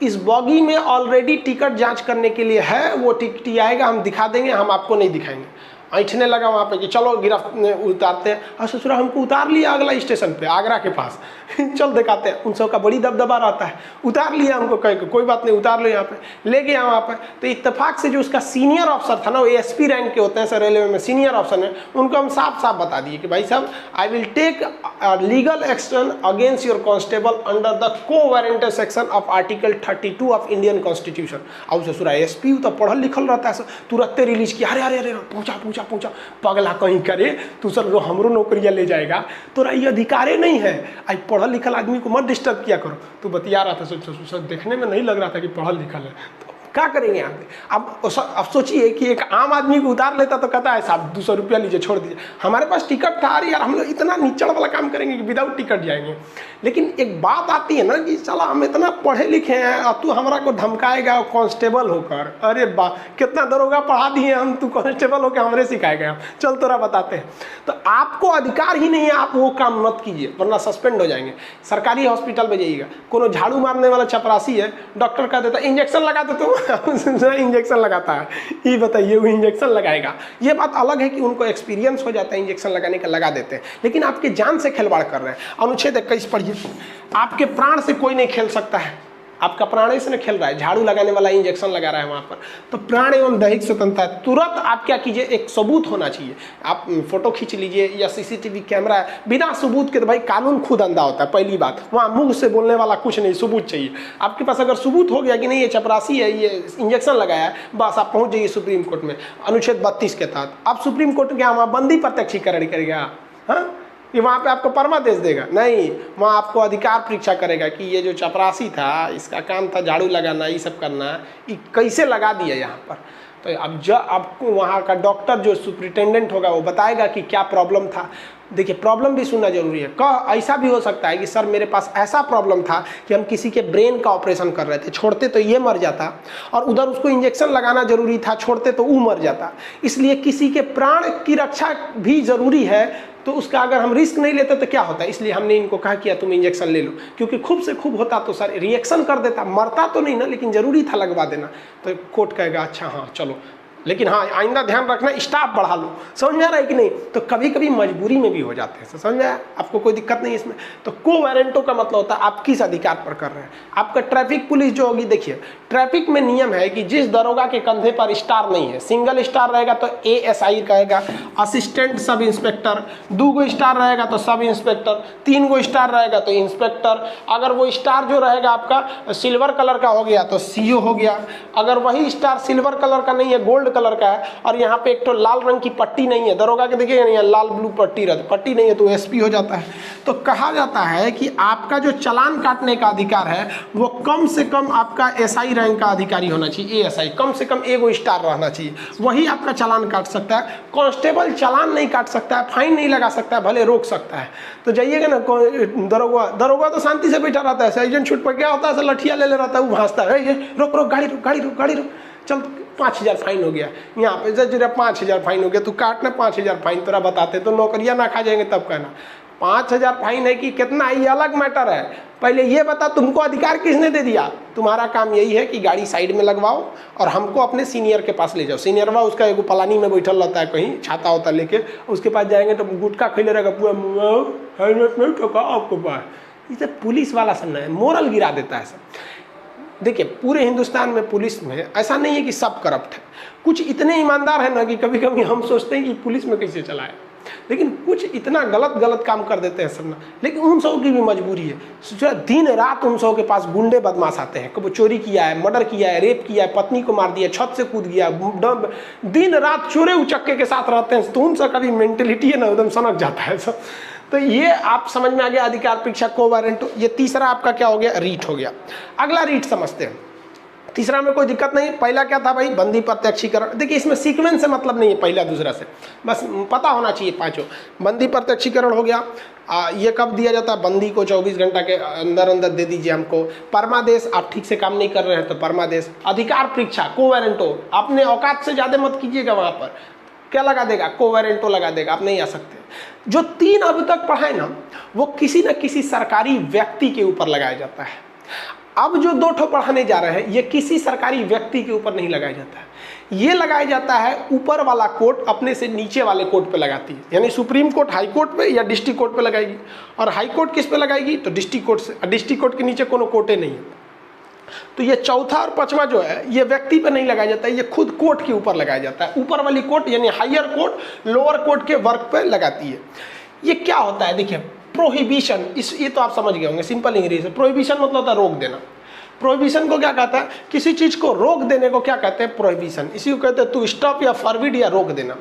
इस बॉगी में ऑलरेडी टिकट जांच करने के लिए है, वो टिकट आएगा हम दिखा देंगे, हम आपको नहीं दिखाएंगे। ऐठने लगा वहाँ पे कि चलो गिरफ्त उतारते हैं। और ससुरा हमको उतार लिया अगला स्टेशन पे, आगरा के पास। चल दिखाते हैं, उन सब का बड़ी दबदबा रहता है। उतार लिया हमको, कह कोई बात नहीं उतार लो यहाँ पे, ले गया वहाँ पे। तो इत्तेफाक से जो उसका सीनियर अफसर था ना, वो एसपी रैंक के होते हैं सर रेलवे में, सीनियर अफसर है, उनको हम साफ साफ बता दिए कि भाई साहब I will take legal action against your constable under the quo warranto section of article 32 of Indian constitution. अब ससुरा एसपी तो पढ़ल लिखल रहता है, तुरंत रिलीज किया, अरे अरे अरे पूछा पगला कहीं करे तू सर जो हमरो नौकरिया ले जाएगा, तोरा ये अधिकारे नहीं है, आई पढ़ल लिखल आदमी को मत डिस्टर्ब किया करो। तू बतिया रहा था, सोच देखने में नहीं लग रहा था कि पढ़ल लिखल है, तो क्या करेंगे यहाँ पे। अब सोचिए कि एक आम आदमी को उतार लेता तो कहता है साहब 200 रुपया लीजिए छोड़ दीजिए, हमारे पास टिकट था, अरे यार हम लोग इतना निचड़ वाला काम करेंगे कि विदाउट टिकट जाएंगे। लेकिन एक बात आती है ना कि चला हम इतना पढ़े लिखे हैं और तू हमारा को धमकाएगा कांस्टेबल होकर, अरे बा कितना दरोगा पढ़ा दिए हम, तू कांस्टेबल होकर हमरे सिखाएगा, चल तोरा बताते हैं। तो आपको अधिकार ही नहीं है, आप वो काम मत कीजिए वरना सस्पेंड हो जाएंगे। सरकारी हॉस्पिटल में जाइएगा, कोनो झाड़ू मारने वाला चपरासी है, डॉक्टर कह देता इंजेक्शन लगा दे, तो इंजेक्शन लगाता है, ये बताइए वो इंजेक्शन लगाएगा। ये बात अलग है कि उनको एक्सपीरियंस हो जाता है इंजेक्शन लगाने का, लगा देते हैं, लेकिन आपके जान से खिलवाड़ कर रहे हैं। अनुच्छेद 21 पढ़िए, आपके प्राण से कोई नहीं खेल सकता है, आपका प्राण इसने खेल रहा है, झाड़ू लगाने वाला इंजेक्शन लगा रहा है वहाँ पर, तो प्राण एवं दैहिक स्वतंत्रता है। तुरंत आप क्या कीजिए, एक सबूत होना चाहिए, आप फोटो खींच लीजिए या सीसीटीवी कैमरा है, बिना सबूत के तो भाई कानून खुद अंधा होता है। पहली बात, वहाँ मुंह से बोलने वाला कुछ नहीं, सबूत चाहिए आपके पास। अगर सबूत हो गया कि नहीं ये चपरासी है, ये इंजेक्शन लगाया है, बस आप पहुँच जाइए सुप्रीम कोर्ट में। अनुच्छेद 32 के तहत आप सुप्रीम कोर्ट गया, वहाँ बंदी प्रत्यक्षीकरण करेगा। हाँ, कि वहाँ पे आपको परमादेश देगा, नहीं, वहाँ आपको अधिकार परीक्षा करेगा कि ये जो चपरासी था, इसका काम था झाड़ू लगाना, ये सब करना, ये कैसे लगा दिया यहाँ पर। तो अब जब आपको वहाँ का डॉक्टर जो सुपरिटेंडेंट होगा वो बताएगा कि क्या प्रॉब्लम था। देखिए, प्रॉब्लम भी सुनना जरूरी है। ऐसा भी हो सकता है कि सर मेरे पास ऐसा प्रॉब्लम था कि हम किसी के ब्रेन का ऑपरेशन कर रहे थे, छोड़ते तो ये मर जाता, और उधर उसको इंजेक्शन लगाना जरूरी था, छोड़ते तो वो मर जाता, इसलिए किसी के प्राण की रक्षा भी जरूरी है। तो उसका अगर हम रिस्क नहीं लेते तो क्या होता है, इसलिए हमने इनको कहा कि तुम इंजेक्शन ले लो, क्योंकि खूब से खूब होता तो सर रिएक्शन कर देता, मरता तो नहीं ना, लेकिन जरूरी था लगवा देना। तो कोर्ट कहेगा अच्छा हाँ चलो, लेकिन हाँ आइंदा ध्यान रखना स्टाफ बढ़ा लो। समझ में आ रहा है कि नहीं। तो कभी कभी मजबूरी में भी हो जाते हैं, समझ में आया, आपको कोई दिक्कत नहीं इसमें। तो को वारंटो का मतलब होता है आप किस अधिकार पर कर रहे हैं। आपका ट्रैफिक पुलिस जो होगी, देखिए ट्रैफिक में नियम है कि जिस दरोगा के कंधे पर स्टार नहीं है, सिंगल स्टार रहेगा तो ASI कहेगा, असिस्टेंट सब इंस्पेक्टर, 2 स्टार रहेगा तो सब इंस्पेक्टर, 3 स्टार रहेगा तो इंस्पेक्टर, अगर वो स्टार जो रहेगा आपका सिल्वर कलर का हो गया तो CO हो गया, अगर वही स्टार सिल्वर कलर का नहीं है, गोल्ड कलर का है, और यहाँ पे एक तो लाल रंग की पट्टी नहीं है, दरोगा के देखिएगा नहीं है, लाल ब्लू पट्टी रहती, पट्टी नहीं है तो SP हो जाता है। तो कहा जाता है कि आपका जो चालान काटने का अधिकार है वो कम से कम आपका SI रैंक का अधिकारी होना चाहिए, ASI, कम से कम 1 स्टार रहना चाहिए, वही आपका चालान काट सकता है। कांस्टेबल चालान नहीं काट सकता है, फाइन नहीं लगा सकता है, भले रोक सकता है। तो जाइएगा ना, दरोगा तो शांति से बैठा रहता है, सर्जन छूट पर क्या होता है, लठिया ले रहता है, वो भांजता है, ये रोक रोक गाड़ी रोक गाड़ी रोक गाड़ी रोक, चल 5000 फाइन हो गया, यहाँ पे जरा 5000 फाइन हो गया, तू काटना 5000 फाइन, तेरा बताते तो नौकरियां ना खा जाएंगे तब कहना। 5000 फाइन है कि कितना, ये अलग मैटर है। पहले ये बता तुमको अधिकार किसने दे दिया। तुम्हारा काम यही है कि गाड़ी साइड में लगवाओ और हमको अपने सीनियर के पास ले जाओ। सीनियरवा उसका एगो पलानी में बैठल रहता है, कहीं छाता होता लेके, उसके पास जाएंगे तो गुटखा खिले रहेगा पूरा, हेलमेट नहीं ठोका आपको पास। इसे पुलिस वाला सब है, मोरल गिरा देता है सब। देखिए पूरे हिंदुस्तान में पुलिस में ऐसा नहीं है कि सब करप्ट है, कुछ इतने ईमानदार है ना कि कभी कभी हम सोचते हैं कि पुलिस में कैसे चलाए, लेकिन कुछ इतना गलत काम कर देते हैं सब ना। लेकिन उन सब की भी मजबूरी है, दिन रात उन सब के पास गुंडे बदमाश आते हैं, कभी चोरी किया है, मर्डर किया है, रेप किया है, पत्नी को मार दिया, छत से कूद गया, दिन रात चोरे उचक्के के साथ रहते हैं। तो उन सब का भी मेंटेलिटी है ना एकदम सनक जाता है सब। तो ये आप समझ में आ गया अधिकार परीक्षा को वारंटो। ये तीसरा आपका क्या हो गया, रीट हो गया। अगला रीट समझते हैं। तीसरा में कोई दिक्कत नहीं। पहला क्या था भाई, बंदी प्रत्यक्षीकरण। देखिए इसमें सीक्वेंस से मतलब नहीं है पहला दूसरा से, बस पता होना चाहिए पांचों। बंदी प्रत्यक्षीकरण हो गया, ये कब दिया जाता है, बंदी को 24 घंटा के अंदर अंदर दे दीजिए हमको। परमादेश, आप ठीक से काम नहीं कर रहे हैं तो परमादेश। अधिकार परीक्षा को वारंटो, अपने औकात से ज़्यादा मत कीजिएगा, वहाँ पर क्या लगा देगा, को वारंटो लगा देगा, आप नहीं आ सकते। जो 3 अब तक पढ़ाए ना, वो किसी न किसी सरकारी व्यक्ति के ऊपर लगाया जाता है। अब जो 2 ठो पढ़ाने जा रहे हैं, ये किसी सरकारी व्यक्ति के ऊपर नहीं लगाया जाता है, ये लगाया जाता है ऊपर वाला कोर्ट अपने से नीचे वाले कोर्ट पे लगाती है। यानी सुप्रीम कोर्ट हाई कोर्ट पे या डिस्ट्रिक्ट कोर्ट पे लगाएगी, और हाई कोर्ट किस पे लगाएगी तो डिस्ट्रिक्ट कोर्ट से। डिस्ट्रिक्ट कोर्ट के नीचे कोनो कोर्टे नहीं है। तो ये चौथा और पांचवा जो है, ये व्यक्ति पे नहीं लगाया जाता है, ये खुद कोर्ट के ऊपर लगाया जाता है। ऊपर वाली कोर्ट यानी हायर कोर्ट लोअर कोर्ट के वर्क पे लगाती है। ये क्या होता है, देखिए प्रोहिबिशन, ये तो आप समझ गए होंगे, सिंपल इंग्लिश है। प्रोहिबिशन मतलब होता है रोक देना। प्रोहिबिशन को क्या कहता है, किसी चीज को रोक देने को क्या कहते हैं, प्रोहिबिशन। इसी को कहते हैं टू स्टॉप या फॉरबिड या रोक देना,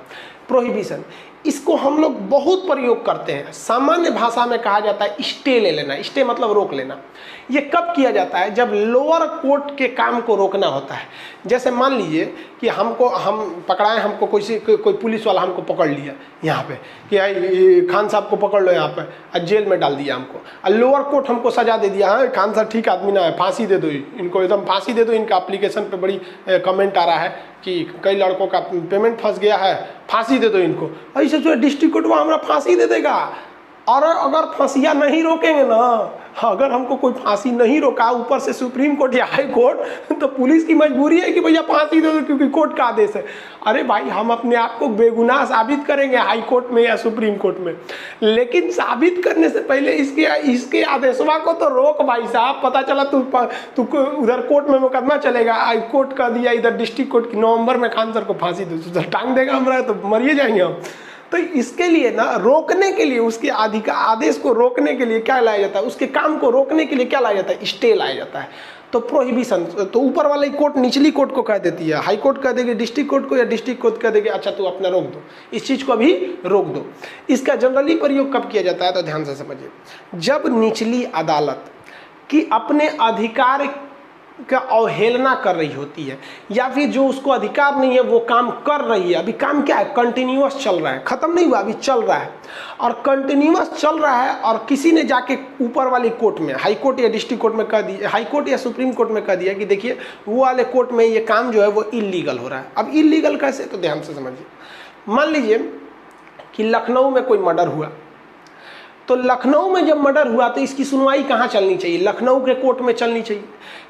प्रोहिबिशन। इसको हम लोग बहुत प्रयोग करते हैं। सामान्य भाषा में कहा जाता है स्टे ले लेना। स्टे मतलब रोक लेना। ये कब किया जाता है, जब लोअर कोर्ट के काम को रोकना होता है। जैसे मान लीजिए कि हम पकड़ाएं, हमको कोई पुलिस वाला हमको पकड़ लिया यहाँ पे कि खान साहब को पकड़ लो यहाँ पे, और जेल में डाल दिया हमको, और लोअर कोर्ट हमको सजा दे दिया, हाँ खान साहब ठीक आदमी ना है, फांसी दे दो इनको, एकदम फांसी दे दो। इनका एप्लीकेशन पे बड़ी कमेंट आ रहा है कि कई लड़कों का पेमेंट फंस गया है, फांसी दे दो इनको। ऐसे जो डिस्ट्रिक्ट कोर्ट में हमारा फांसी दे देगा। और अगर फांसियाँ नहीं रोकेंगे ना, अगर हमको कोई फांसी नहीं रोका, ऊपर से सुप्रीम कोर्ट या हाई कोर्ट, तो पुलिस की मजबूरी है कि भैया फांसी दे दो क्योंकि कोर्ट का आदेश है। अरे भाई हम अपने आप को बेगुनाह साबित करेंगे हाई कोर्ट में या सुप्रीम कोर्ट में, लेकिन साबित करने से पहले इसके आदेशवा को तो रोक भाई साहब। पता चला तू उधर कोर्ट में मुकदमा चलेगा, हाई कोर्ट का दिया, इधर डिस्ट्रिक्ट कोर्ट की नवंबर में खान सर को फांसी दो, टांग देगा हमारा, तो मरिए जाएंगे हम। तो इसके लिए ना, रोकने के लिए, उसके आदेश को रोकने के लिए क्या लाया जाता है, उसके काम को रोकने के लिए क्या लाया जाता है, स्टे लाया जाता है। तो प्रोहिबिशन, तो ऊपर वाली कोर्ट निचली कोर्ट को कह देती है, हाई कोर्ट कह देगी डिस्ट्रिक्ट कोर्ट को, या डिस्ट्रिक्ट कोर्ट कह देगी अच्छा तू अपना रोक दो, इस चीज़ को अभी रोक दो। इसका जनरली प्रयोग कब किया जाता है, तो ध्यान से समझिए, जब निचली अदालत की अपने अधिकार का अवहेलना कर रही होती है, या फिर जो उसको अधिकार नहीं है वो काम कर रही है। अभी काम क्या है, कंटिन्यूअस चल रहा है, खत्म नहीं हुआ, अभी चल रहा है, और कंटिन्यूअस चल रहा है, और किसी ने जाके ऊपर वाली कोर्ट में, हाई कोर्ट या डिस्ट्रिक्ट कोर्ट में कह दिया, हाई कोर्ट या सुप्रीम कोर्ट में कह दिया कि देखिए वो वाले कोर्ट में ये काम जो है वो इलीगल हो रहा है। अब इलीगल कैसे, तो ध्यान से समझिए, मान लीजिए कि लखनऊ में कोई मर्डर हुआ, तो लखनऊ में जब मर्डर हुआ तो इसकी सुनवाई कहाँ चलनी चाहिए, लखनऊ के कोर्ट में चलनी चाहिए,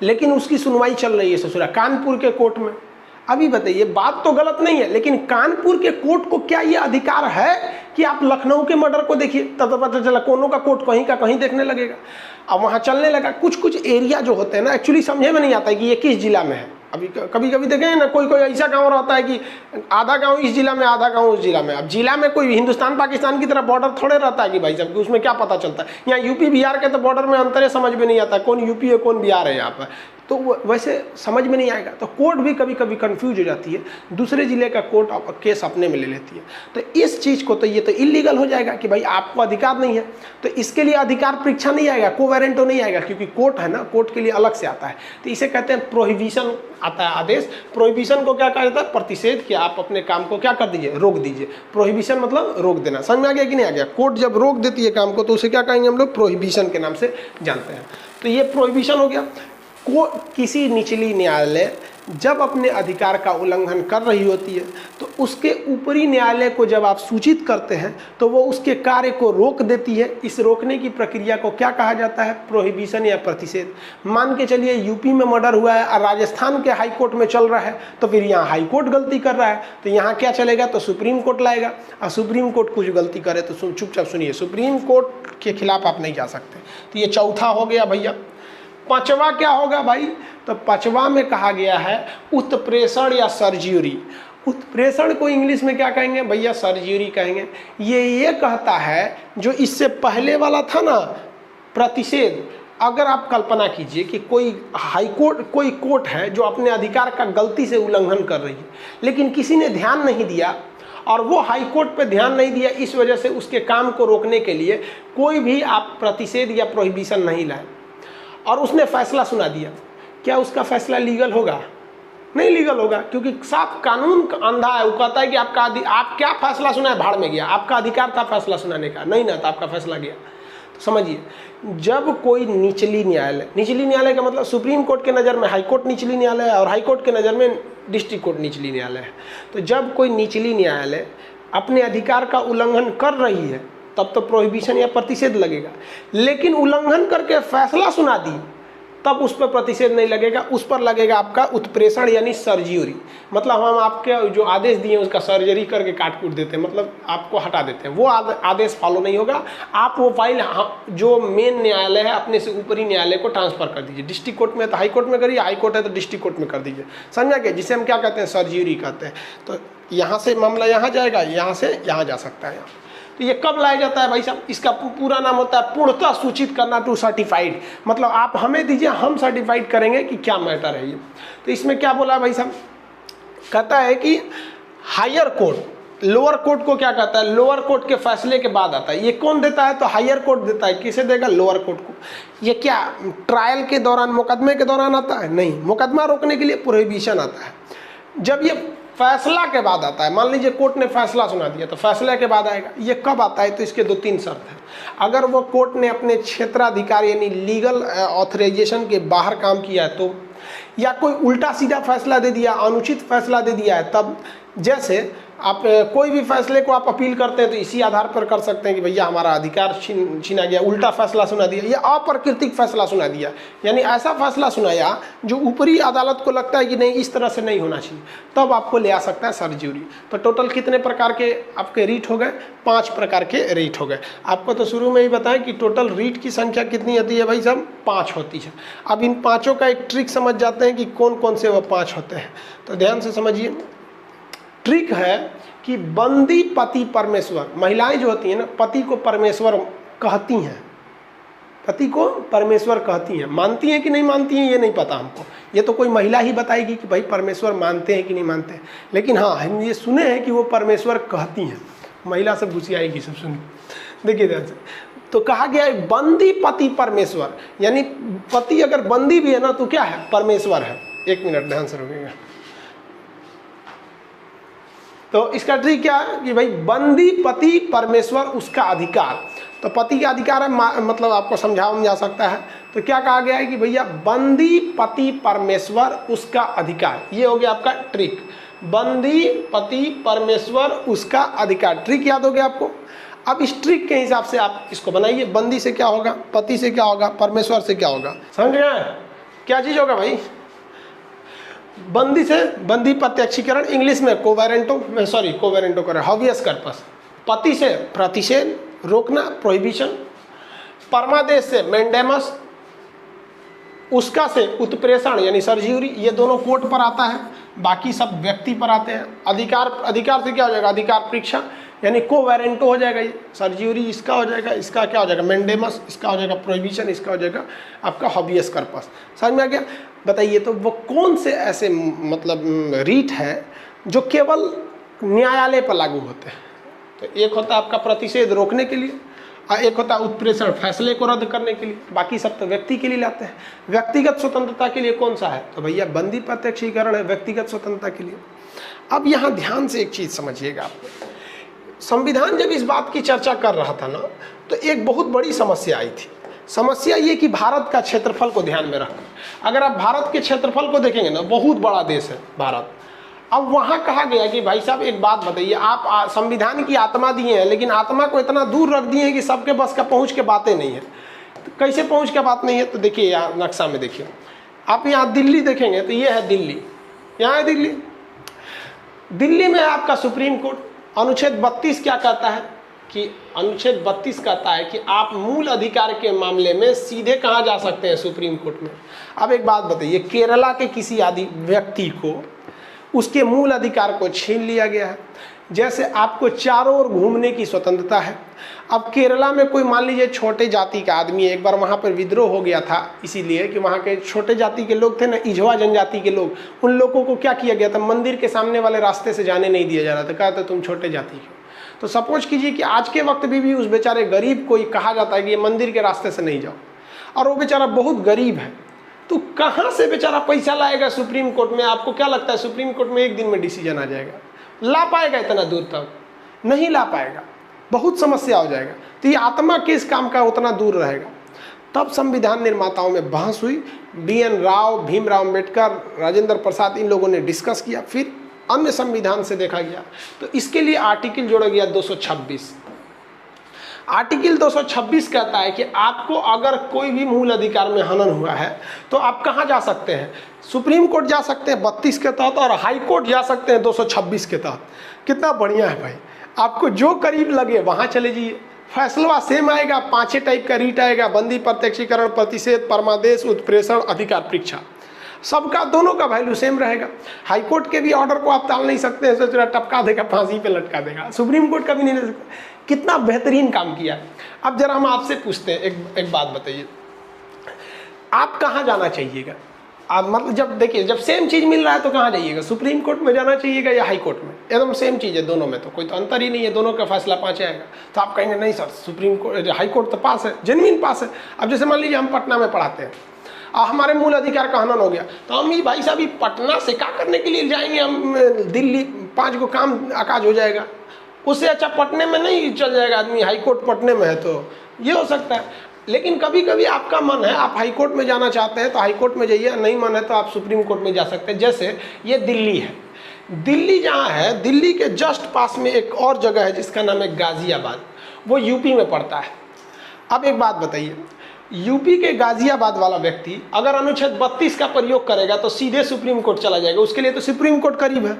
लेकिन उसकी सुनवाई चल रही है ससुरा कानपुर के कोर्ट में। अभी बताइए, बात तो गलत नहीं है, लेकिन कानपुर के कोर्ट को क्या ये अधिकार है कि आप लखनऊ के मर्डर को देखिए, तब तो पता चला कोनों का कोर्ट कहीं का कहीं देखने लगेगा। अब वहाँ चलने लगा, कुछ कुछ एरिया जो होते हैं ना, एक्चुअली समझे में नहीं आता है कि ये किस जिला में है। अभी कभी कभी देखें ना, कोई कोई ऐसा गांव रहता है कि आधा गांव इस जिला में, आधा गांव उस जिला में। अब जिला में कोई हिंदुस्तान पाकिस्तान की तरह बॉर्डर थोड़े रहता है कि भाई साहब, उसमें क्या पता चलता है। यहाँ यूपी बिहार के तो बॉर्डर में अंतर समझ में नहीं आता, कौन यूपी है कौन बिहार है यहाँ पर, तो वैसे समझ में नहीं आएगा। तो कोर्ट भी कभी कभी कंफ्यूज हो जाती है, दूसरे जिले का कोर्ट केस अपने में ले लेती है। तो इस चीज़ को तो ये तो इलीगल हो जाएगा कि भाई आपको अधिकार नहीं है, तो इसके लिए अधिकार परीक्षा नहीं आएगा, कोवेरेंटो नहीं आएगा, क्योंकि कोर्ट है ना, कोर्ट के लिए अलग से आता है। तो इसे कहते हैं प्रोहिबिशन आता है आदेश। प्रोहिबिशन को क्या कहा जाता है, प्रतिषेध, कि आप अपने काम को क्या कर दीजिए, रोक दीजिए। प्रोहिबिशन मतलब रोक देना। समझ में आ गया कि नहीं आ गया? कोर्ट जब रोक देती है काम को तो उसे क्या कहेंगे हम लोग, प्रोहिबिशन के नाम से जानते हैं। तो ये प्रोहिबिशन हो गया। किसी निचली न्यायालय जब अपने अधिकार का उल्लंघन कर रही होती है तो उसके ऊपरी न्यायालय को जब आप सूचित करते हैं तो वो उसके कार्य को रोक देती है। इस रोकने की प्रक्रिया को क्या कहा जाता है, प्रोहिबिशन या प्रतिषेध। मान के चलिए यूपी में मर्डर हुआ है और राजस्थान के हाई कोर्ट में चल रहा है, तो फिर यहाँ हाई कोर्ट गलती कर रहा है, तो यहाँ क्या चलेगा, तो सुप्रीम कोर्ट लाएगा। और सुप्रीम कोर्ट कुछ गलती करे तो चुपचाप सुनिए, सुप्रीम कोर्ट के खिलाफ आप नहीं जा सकते। तो ये चौथा हो गया भैया। पांचवा क्या होगा भाई, तो पांचवा में कहा गया है उत्प्रेषण या सर्ज्यूरी। उत्प्रेषण को इंग्लिश में क्या कहेंगे भैया, सर्ज्यूरी कहेंगे। ये कहता है जो इससे पहले वाला था ना, प्रतिषेध। अगर आप कल्पना कीजिए कि कोई हाई कोर्ट, कोई कोर्ट है जो अपने अधिकार का गलती से उल्लंघन कर रही है, लेकिन किसी ने ध्यान नहीं दिया और वो हाई कोर्ट पे ध्यान नहीं दिया, इस वजह से उसके काम को रोकने के लिए कोई भी आप प्रतिषेध या प्रोहिबिशन नहीं लाए और उसने फैसला सुना दिया, क्या उसका फैसला लीगल होगा? नहीं लीगल होगा, क्योंकि साफ कानून अंधा है। वो कहता है कि आप क्या फैसला सुनाए, भाड़ में गया, आपका अधिकार था फैसला सुनाने का, नहीं ना था, आपका फैसला गया। तो समझिए, जब कोई निचली न्यायालय का मतलब सुप्रीम कोर्ट के नज़र में हाई कोर्ट निचली न्यायालय है और हाई कोर्ट के नज़र में डिस्ट्रिक्ट कोर्ट निचली न्यायालय है। तो जब कोई निचली न्यायालय अपने अधिकार का उल्लंघन कर रही है तब तो प्रोहिबिशन या प्रतिषेध लगेगा, लेकिन उल्लंघन करके फैसला सुना दी तब उस पर प्रतिषेध नहीं लगेगा, उस पर लगेगा आपका उत्प्रेषण यानी सर्जरी। मतलब हम आपके जो आदेश दिए उसका सर्जरी करके काट कूट देते हैं, मतलब आपको हटा देते हैं, वो आदेश फॉलो नहीं होगा। आप वो फाइल जो मेन न्यायालय है अपने से ऊपरी न्यायालय को ट्रांसफर कर दीजिए। डिस्ट्रिक्ट कोर्ट में तो हाई कोर्ट में करिए, हाई कोर्ट है तो डिस्ट्रिक्ट कोर्ट में कर दीजिए। समझा क्या, जिसे हम क्या कहते हैं, सर्जरी कहते हैं। तो यहाँ से मामला यहाँ जाएगा, यहाँ से यहाँ जा सकता है। तो ये कब लाया जाता है भाई साहब, इसका पूरा नाम होता है पूर्णतः सूचित करना, टू सर्टिफाइड। मतलब आप हमें दीजिए, हम सर्टिफाइड करेंगे कि क्या मैटर है ये। तो इसमें क्या बोला भाई साहब, कहता है कि हायर कोर्ट, लोअर कोर्ट को क्या कहता है, लोअर कोर्ट के फैसले के बाद आता है। ये कौन देता है, तो हायर कोर्ट देता है। किसे देगा, लोअर कोर्ट को। ये क्या ट्रायल के दौरान, मुकदमे के दौरान आता है? नहीं, मुकदमा रोकने के लिए प्रोहिबिशन आता है। जब ये फैसला के बाद आता है, मान लीजिए कोर्ट ने फैसला सुना दिया तो फैसले के बाद आएगा। ये कब आता है, तो इसके 2-3 शर्त है। अगर वो कोर्ट ने अपने क्षेत्राधिकार यानी लीगल ऑथराइजेशन के बाहर काम किया है तो, या कोई उल्टा सीधा फैसला दे दिया, अनुचित फैसला दे दिया है तब। जैसे आप कोई भी फैसले को आप अपील करते हैं तो इसी आधार पर कर सकते हैं कि भैया हमारा अधिकार छीना गया, उल्टा फैसला सुना दिया या अप्राकृतिक फैसला सुना दिया, यानी ऐसा फैसला सुनाया जो ऊपरी अदालत को लगता है कि नहीं इस तरह से नहीं होना चाहिए, तब आपको ले आ सकता है सर्जरी। तो टोटल कितने प्रकार के आपके रीट हो गए, 5 प्रकार के रीट हो गए। आपको तो शुरू में ही बताया कि टोटल रीट की संख्या कितनी होती है भाई साहब, 5 होती है। अब इन 5 का एक ट्रिक समझ जाते हैं कि कौन कौन से वो 5 होते हैं। तो ध्यान से समझिए, ट्रिक है कि बंदी पति परमेश्वर, महिलाएं जो होती हैं ना पति को परमेश्वर कहती हैं, पति को परमेश्वर कहती हैं। मानती हैं कि नहीं मानती हैं ये नहीं पता हमको, ये तो कोई महिला ही बताएगी कि भाई परमेश्वर मानते हैं कि नहीं मानते हैं। लेकिन हाँ, हम ये सुने हैं कि वो परमेश्वर कहती हैं। महिला सब घुसी आएगी सब सुन। देखिए ध्यान से, तो कहा गया है बंदी पति परमेश्वर, यानी पति अगर बंदी भी है ना तो क्या है, परमेश्वर है। एक मिनट ध्यान से रुकिएगा। तो इसका ट्रिक क्या है कि भाई बंदी पति परमेश्वर उसका अधिकार, तो पति का अधिकार है, मतलब आपको समझाया जा सकता है। तो क्या कहा गया है कि भैया बंदी पति परमेश्वर उसका अधिकार, ये हो गया आपका ट्रिक। बंदी पति परमेश्वर उसका अधिकार, ट्रिक याद हो गया आपको। अब इस ट्रिक के हिसाब से आप इसको बनाइए। बंदी से क्या होगा, पति से क्या होगा, परमेश्वर से क्या होगा, समझ गए क्या चीज होगा भाई। बंदी से बंदी प्रत्यक्षीकरण, इंग्लिश में कोवेरेंटो कर हॉबियस कर्पस। पति से प्रतिषेध रोकना, प्रोहिबिशन। परमादेश से मैंडेमस, उसका से उत्प्रेषण यानी सर्ज्यूरी, ये दोनों कोर्ट पर आता है, बाकी सब व्यक्ति पर आते हैं। अधिकार से क्या हो जाएगा, अधिकार परीक्षा यानी कोवेरेंटो हो जाएगा, ये सर्ज्यूरी इसका हो जाएगा, इसका क्या हो जाएगा मैंडेमस, इसका हो जाएगा प्रोहिबिशन, इसका हो जाएगा आपका हॉबियस कर्पस। समझ में आ गया। बताइए तो वो कौन से ऐसे मतलब रीट है जो केवल न्यायालय पर लागू होते हैं। तो एक होता है आपका प्रतिषेध रोकने के लिए, और एक होता है उत्प्रेषण फैसले को रद्द करने के लिए, बाकी सब तो व्यक्ति के लिए लाते हैं। व्यक्तिगत स्वतंत्रता के लिए कौन सा है, तो भैया बंदी प्रत्यक्षीकरण है व्यक्तिगत स्वतंत्रता के लिए। अब यहाँ ध्यान से एक चीज समझिएगा आप, संविधान जब इस बात की चर्चा कर रहा था ना तो एक बहुत बड़ी समस्या आई थी। समस्या ये कि भारत का क्षेत्रफल को ध्यान में रखकर, अगर आप भारत के क्षेत्रफल को देखेंगे ना, बहुत बड़ा देश है भारत। अब वहाँ कहा गया कि भाई साहब एक बात बताइए, आप संविधान की आत्मा दिए हैं लेकिन आत्मा को इतना दूर रख दिए हैं कि सबके बस का पहुँच के बातें नहीं है। तो कैसे पहुँच के बात नहीं है, तो देखिए यहाँ नक्शा में देखिए, आप यहाँ दिल्ली देखेंगे तो ये है दिल्ली, यहाँ है दिल्ली। दिल्ली में आपका सुप्रीम कोर्ट अनुच्छेद 32 क्या कहता है कि अनुच्छेद 32 कहता है कि आप मूल अधिकार के मामले में सीधे कहाँ जा सकते हैं, सुप्रीम कोर्ट में। अब एक बात बताइए, केरला के किसी आदि व्यक्ति को उसके मूल अधिकार को छीन लिया गया है। जैसे आपको चारों ओर घूमने की स्वतंत्रता है। अब केरला में कोई मान लीजिए छोटे जाति का आदमी है, एक बार वहाँ पर विद्रोह हो गया था, इसीलिए कि वहाँ के छोटे जाति के लोग थे ना, इजवा जनजाति के लोग, उन लोगों को क्या किया गया था, मंदिर के सामने वाले रास्ते से जाने नहीं दिया जा रहा था, कहा था तुम छोटे जाति के। तो सपोज कीजिए कि आज के वक्त भी उस बेचारे गरीब को कहा जाता है कि ये मंदिर के रास्ते से नहीं जाओ, और वो बेचारा बहुत गरीब है, तो कहाँ से बेचारा पैसा लाएगा सुप्रीम कोर्ट में। आपको क्या लगता है सुप्रीम कोर्ट में एक दिन में डिसीजन आ जाएगा? ला पाएगा इतना दूर तक? नहीं ला पाएगा, बहुत समस्या हो जाएगा। तो ये आत्मा किस काम का उतना दूर रहेगा। तब संविधान निर्माताओं में बहस हुई, BN राव, भीमराव अम्बेडकर, राजेंद्र प्रसाद, इन लोगों ने डिस्कस किया, फिर अन्य संविधान से देखा गया। तो इसके लिए आर्टिकल जोड़ा गया 226। आर्टिकल 226 कहता है कि आपको अगर कोई भी मूल अधिकार में हनन हुआ है तो आप कहाँ जा सकते हैं, सुप्रीम कोर्ट जा सकते हैं 32 के तहत, और हाई कोर्ट जा सकते हैं 226 के तहत। कितना बढ़िया है भाई, आपको जो करीब लगे वहाँ चले जाइए, फैसला सेम आएगा। 5 टाइप का रीट आएगा, बंदी प्रत्यक्षीकरण, प्रतिषेध, परमादेश, उत्प्रेषण, अधिकार परीक्षा, सबका दोनों का वैल्यू सेम रहेगा। हाई कोर्ट के भी ऑर्डर को आप टाल नहीं सकते हैं, सोच रहा टपका देगा, फांसी पे लटका देगा। सुप्रीम कोर्ट का भी नहीं ले सकते। कितना बेहतरीन काम किया। अब जरा हम आपसे पूछते हैं, एक बात बताइए, आप कहाँ जाना चाहिएगा? आप मतलब जब देखिए, जब सेम चीज़ मिल रहा है तो कहाँ जाइएगा, सुप्रीम कोर्ट में जाना चाहिएगा या हाई कोर्ट में? एकदम सेम चीज़ है दोनों में, तो कोई तो अंतर ही नहीं है, दोनों का फैसला 5 आएगा। तो आप कहेंगे नहीं sir, supreme court, high court तो पास है, जेन्युइन पास है। अब जैसे मान लीजिए हम पटना में पढ़ाते हैं और हमारे मूल अधिकार का हनन हो गया, तो हम ये भाई साहब ये पटना से क्या करने के लिए जाएंगे, हम दिल्ली 5 को काम आकाज हो जाएगा। उससे अच्छा पटने में नहीं चल जाएगा आदमी, हाई कोर्ट पटने में है, तो ये हो सकता है। लेकिन कभी कभी आपका मन है, आप हाई कोर्ट में जाना चाहते हैं तो हाई कोर्ट में जाइए, नहीं मन है तो आप सुप्रीम कोर्ट में जा सकते हैं। जैसे ये दिल्ली है, दिल्ली जहाँ है, दिल्ली के जस्ट पास में एक और जगह है जिसका नाम है गाजियाबाद, वो यूपी में पड़ता है। अब एक बात बताइए, यूपी के गाजियाबाद वाला व्यक्ति अगर अनुच्छेद 32 का प्रयोग करेगा तो सीधे सुप्रीम कोर्ट चला जाएगा, उसके लिए तो सुप्रीम कोर्ट करीब है।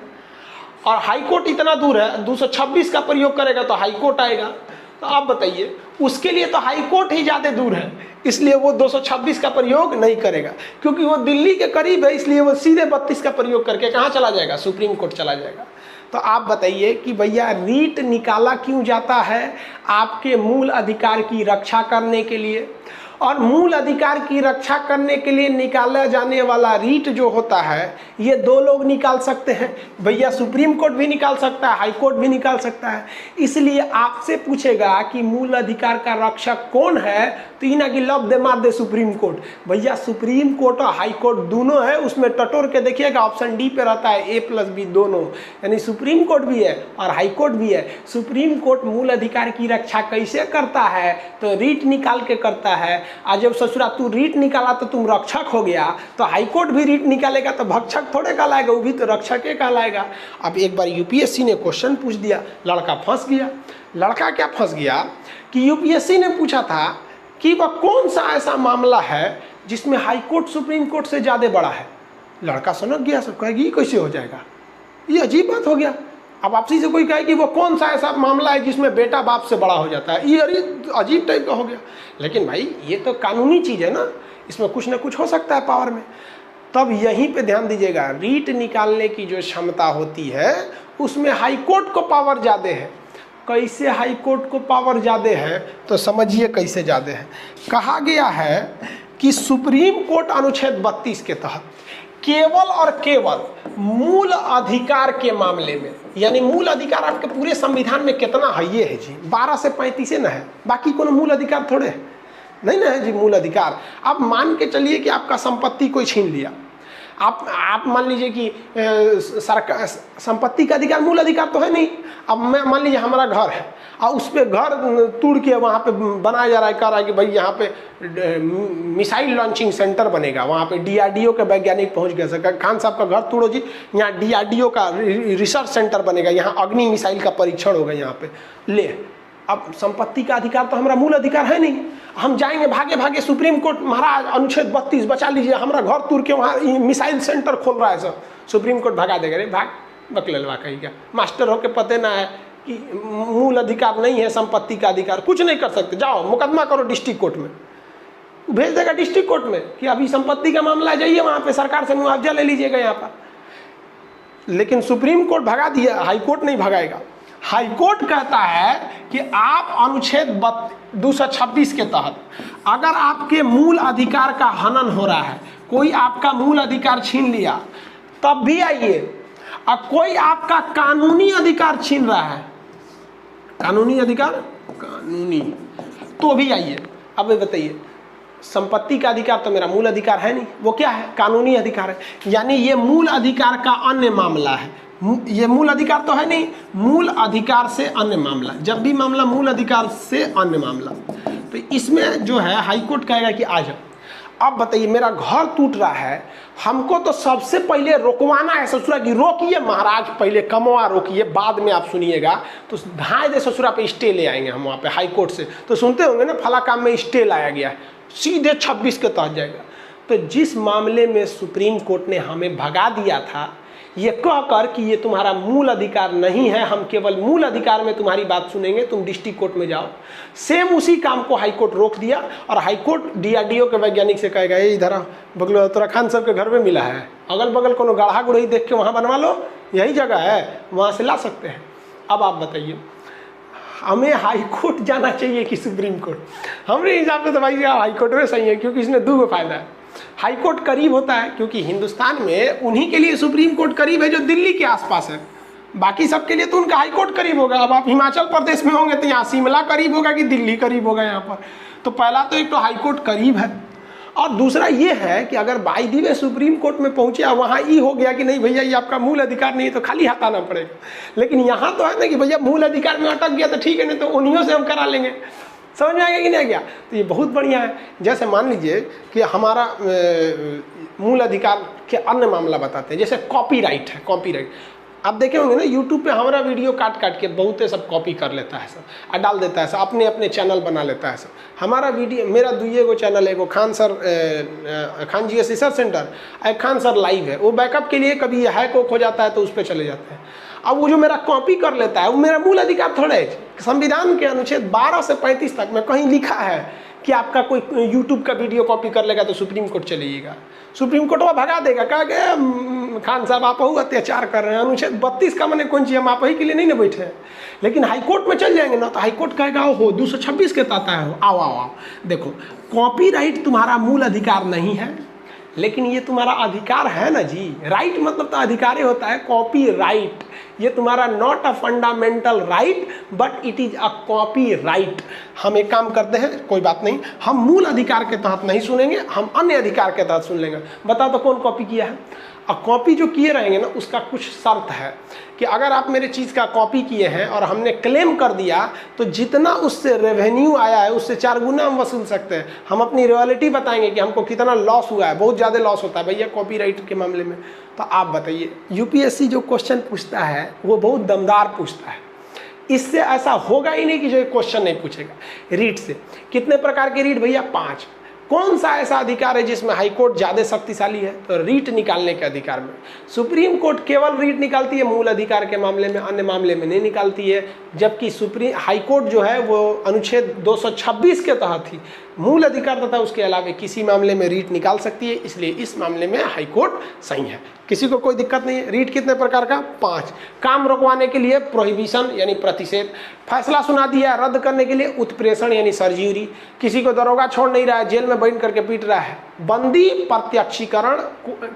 और हाई कोर्ट इतना दूर है, 226 का प्रयोग करेगा तो हाई कोर्ट आएगा। तो आप बताइए, उसके लिए तो हाई कोर्ट ही ज़्यादा दूर है, इसलिए वो 226 का प्रयोग नहीं करेगा, क्योंकि वो दिल्ली के करीब है, इसलिए वो सीधे 32 का प्रयोग करके कहाँ चला जाएगा, सुप्रीम कोर्ट चला जाएगा। तो आप बताइए कि भैया रीट निकाला क्यों जाता है? आपके मूल अधिकार की रक्षा करने के लिए। और मूल अधिकार की रक्षा करने के लिए निकाला जाने वाला रीट जो होता है ये दो लोग निकाल सकते हैं भैया, सुप्रीम कोर्ट भी निकाल सकता है, हाई कोर्ट भी निकाल सकता है। इसलिए आपसे पूछेगा कि मूल अधिकार का रक्षक कौन है, तो इना की लब दे मार दे सुप्रीम कोर्ट। भैया सुप्रीम कोर्ट और हाई कोर्ट दोनों है, उसमें टटोर के देखिएगा ऑप्शन डी पे रहता है A+B दोनों, यानी सुप्रीम कोर्ट भी है और हाई कोर्ट भी है। सुप्रीम कोर्ट मूल अधिकार की रक्षा कैसे करता है, तो रीट निकाल के करता है। आज जब ससुरा तू रीट निकाला तो तुम रक्षक हो गया, तो हाई कोर्ट भी रीट निकालेगा तो भक्षक थोड़े कहलाएगा, वो भी तो रक्षक ही कहलाएगा। अब एक बार यूपीएससी ने क्वेश्चन पूछ दिया, लड़का फंस गया। लड़का क्या फंस गया कि यूपीएससी ने पूछा था कि वह कौन सा ऐसा मामला है जिसमें हाई कोर्ट सुप्रीम कोर्ट से ज़्यादा बड़ा है। लड़का सनक गया, सब कहेगी कैसे हो जाएगा, ये अजीब बात हो गया। अब आपसी से कोई कहे कि वो कौन सा ऐसा मामला है जिसमें बेटा बाप से बड़ा हो जाता है, ये अजीब टाइप का हो गया। लेकिन भाई ये तो कानूनी चीज़ है ना, इसमें कुछ ना कुछ हो सकता है पावर में। तब यहीं पे ध्यान दीजिएगा, रीट निकालने की जो क्षमता होती है उसमें हाई कोर्ट को पावर ज़्यादा है। कैसे हाई कोर्ट को पावर ज़्यादा है, तो समझिए कैसे ज़्यादा है। कहा गया है कि सुप्रीम कोर्ट अनुच्छेद 32 के तहत केवल और केवल मूल अधिकार के मामले में, यानी मूल अधिकार आपके पूरे संविधान में कितना है, ये है जी 12 से 35 ना है, बाकी कोनो मूल अधिकार थोड़े है, नहीं ना है जी मूल अधिकार। आप मान के चलिए कि आपका संपत्ति कोई छीन लिया, आप मान लीजिए कि सरकार संपत्ति का अधिकार मूल अधिकार तो है नहीं। अब मैं मान लीजिए हमारा घर है और उस पर घर तोड़ के वहाँ पे बनाया जा रहा है, कह रहा है कि भाई यहाँ पे मिसाइल लॉन्चिंग सेंटर बनेगा, वहाँ पे DRDO के वैज्ञानिक पहुँच गए। सर खान साहब का घर तोड़ो जी, यहाँ DRDO का रिसर्च सेंटर बनेगा, यहाँ अग्नि मिसाइल का परीक्षण होगा यहाँ पे ले। अब संपत्ति का अधिकार तो हमारा मूल अधिकार है नहीं, हम जाएंगे भागे भागे सुप्रीम कोर्ट, महाराज अनुच्छेद 32 बचा लीजिए, हमारा घर तोड़ के वहाँ मिसाइल सेंटर खोल रहा है सर, सुप्रीम कोर्ट भगा देगा। रे भाग बकलवा कहीं क्या, मास्टर हो के पते ना है कि मूल अधिकार नहीं है, संपत्ति का अधिकार, कुछ नहीं कर सकते, जाओ मुकदमा करो डिस्ट्रिक्ट कोर्ट में, भेज देगा डिस्ट्रिक्ट कोर्ट में कि अभी संपत्ति का मामला, जाइए वहाँ पे सरकार से मुआवजा ले लीजिएगा यहाँ पर। लेकिन सुप्रीम कोर्ट भगा दिया, हाई कोर्ट नहीं भगाएगा। हाई कोर्ट कहता है कि आप अनुच्छेद 226 के तहत अगर आपके मूल अधिकार का हनन हो रहा है, कोई आपका मूल अधिकार छीन लिया, तब भी आइए। और कोई आपका कानूनी अधिकार छीन रहा है, कानूनी अधिकार कानूनी, तो भी आइए। अब बताइए, संपत्ति का अधिकार तो मेरा मूल अधिकार है नहीं, वो क्या है, कानूनी अधिकार है, यानी ये मूल अधिकार का अन्य मामला है। ये मूल अधिकार तो है नहीं, मूल अधिकार से अन्य मामला, जब भी मामला मूल अधिकार से अन्य मामला, तो इसमें जो है हाई कोर्ट कहेगा कि आ जाओ। अब बताइए, मेरा घर टूट रहा है, हमको तो सबसे पहले रोकवाना है ससुरा की, रोकिए महाराज, पहले कमवा रोकिए, बाद में आप सुनिएगा। तो ढाई दे ससुरा पे स्टे ले आएंगे हम वहाँ पे हाई कोर्ट से, तो सुनते होंगे ना फला काम में स्टे लाया गया है, सीधे 26 के तहत जाएगा। तो जिस मामले में सुप्रीम कोर्ट ने हमें भगा दिया था ये कहकर कि ये तुम्हारा मूल अधिकार नहीं है, हम केवल मूल अधिकार में तुम्हारी बात सुनेंगे, तुम डिस्ट्रिक्ट कोर्ट में जाओ, सेम उसी काम को हाई कोर्ट रोक दिया। और हाई कोर्ट DRDO के वैज्ञानिक से कहेगा, ये इधर बगल तोरा खान साहब के घर में मिला है, अगल बगल कोनो गढ़ा गुड़ही देख के वहाँ बनवा लो, यही जगह है, वहाँ से ला सकते हैं। अब आप बताइए, हमें हाई कोर्ट जाना चाहिए कि सुप्रीम कोर्ट? हमारे हिसाब से तो भाई हाई कोर्ट में सही है, क्योंकि इसमें दो फायदा है। हाई कोर्ट करीब होता है, क्योंकि हिंदुस्तान में उन्हीं के लिए सुप्रीम कोर्ट करीब है जो दिल्ली के आसपास है, बाकी सबके लिए तो उनका हाई कोर्ट करीब होगा। अब आप हिमाचल प्रदेश में होंगे तो यहाँ शिमला करीब होगा कि दिल्ली करीब होगा यहाँ पर। तो पहला तो एक तो हाई कोर्ट करीब है, और दूसरा ये है कि अगर by the way supreme court में पहुंचे और वहाँ ये हो गया कि नहीं भैया ये आपका मूल अधिकार नहीं है, तो खाली हाथ आना पड़ेगा। लेकिन यहाँ तो है ना कि भैया मूल अधिकार में अटक गया तो ठीक है, नहीं तो उन्हीं से हम करा लेंगे। समझ में आ गया कि नहीं आ गया? तो ये बहुत बढ़िया है। जैसे मान लीजिए कि हमारा मूल अधिकार के अन्य मामला बताते हैं, जैसे कॉपीराइट है। कॉपीराइट आप देखे होंगे ना, यूट्यूब पे हमारा वीडियो काट काट के बहुते सब कॉपी कर लेता है सब, और डाल देता है सब, अपने अपने चैनल बना लेता है सब। हमारा वीडियो, मेरा दुइये गो चैनल है, एगो खान जी रिसर्च सेंटर, एक खान सर लाइव है, वो बैकअप के लिए कभी हैक हो जाता है तो उस पर चले जाते हैं। अब वो जो मेरा कॉपी कर लेता है वो मेरा मूल अधिकार थोड़ा है। संविधान के अनुच्छेद 12 से 35 तक में कहीं लिखा है कि आपका कोई यूट्यूब का वीडियो कॉपी कर लेगा तो सुप्रीम कोर्ट चलिएगा, सुप्रीम कोर्ट वह भगा देगा, कहा कि खान साहब आप ही अत्याचार कर रहे हैं, अनुच्छेद 32 का मैंने कौन चीज़, हम आप ही के लिए नहीं ना बैठे हैं। लेकिन हाईकोर्ट में चल जाएंगे ना तो हाईकोर्ट कहेगा हो 226 के तहत है, आओ आओ आओ। देखो कॉपीराइट तुम्हारा मूल अधिकार नहीं है, लेकिन ये तुम्हारा अधिकार है ना जी। राइट मतलब तो अधिकार ही होता है, कॉपी राइट ये तुम्हारा not a fundamental right but it is a copy right. हम एक काम करते हैं, कोई बात नहीं, हम मूल अधिकार के तहत नहीं सुनेंगे, हम अन्य अधिकार के तहत सुन लेंगे। बताओ तो कौन कॉपी किया है? अब कॉपी जो किए रहेंगे ना उसका कुछ शर्त है कि अगर आप मेरे चीज़ का कॉपी किए हैं और हमने क्लेम कर दिया तो जितना उससे रेवेन्यू आया है उससे 4 गुना हम वसूल सकते हैं। हम अपनी रॉयल्टी बताएंगे कि हमको कितना लॉस हुआ है, बहुत ज़्यादा लॉस होता है भैया कॉपीराइट के मामले में। तो आप बताइए, यूपीएससी जो क्वेश्चन पूछता है वो बहुत दमदार पूछता है, इससे ऐसा होगा ही नहीं कि जो क्वेश्चन नहीं पूछेगा। रीट से कितने प्रकार के रीट भैया? 5। कौन सा ऐसा अधिकार है जिसमें हाई कोर्ट ज़्यादा शक्तिशाली है? तो रीट निकालने के अधिकार में। सुप्रीम कोर्ट केवल रीट निकालती है मूल अधिकार के मामले में, अन्य मामले में नहीं निकालती है। जबकि हाई कोर्ट जो है वो अनुच्छेद 226 के तहत ही मूल अधिकार तथा उसके अलावा किसी मामले में रीट निकाल सकती है, इसलिए इस मामले में हाई कोर्ट सही है, किसी को कोई दिक्कत नहीं है। रीट कितने प्रकार का? 5। काम रोकवाने के लिए प्रोहिबिशन यानी प्रतिषेध, फैसला सुना दिया रद्द करने के लिए उत्प्रेषण यानी सर्ज्यूरी, किसी को दरोगा छोड़ नहीं रहा है, जेल में बैठ करके पीट रहा है, बंदी प्रत्यक्षीकरण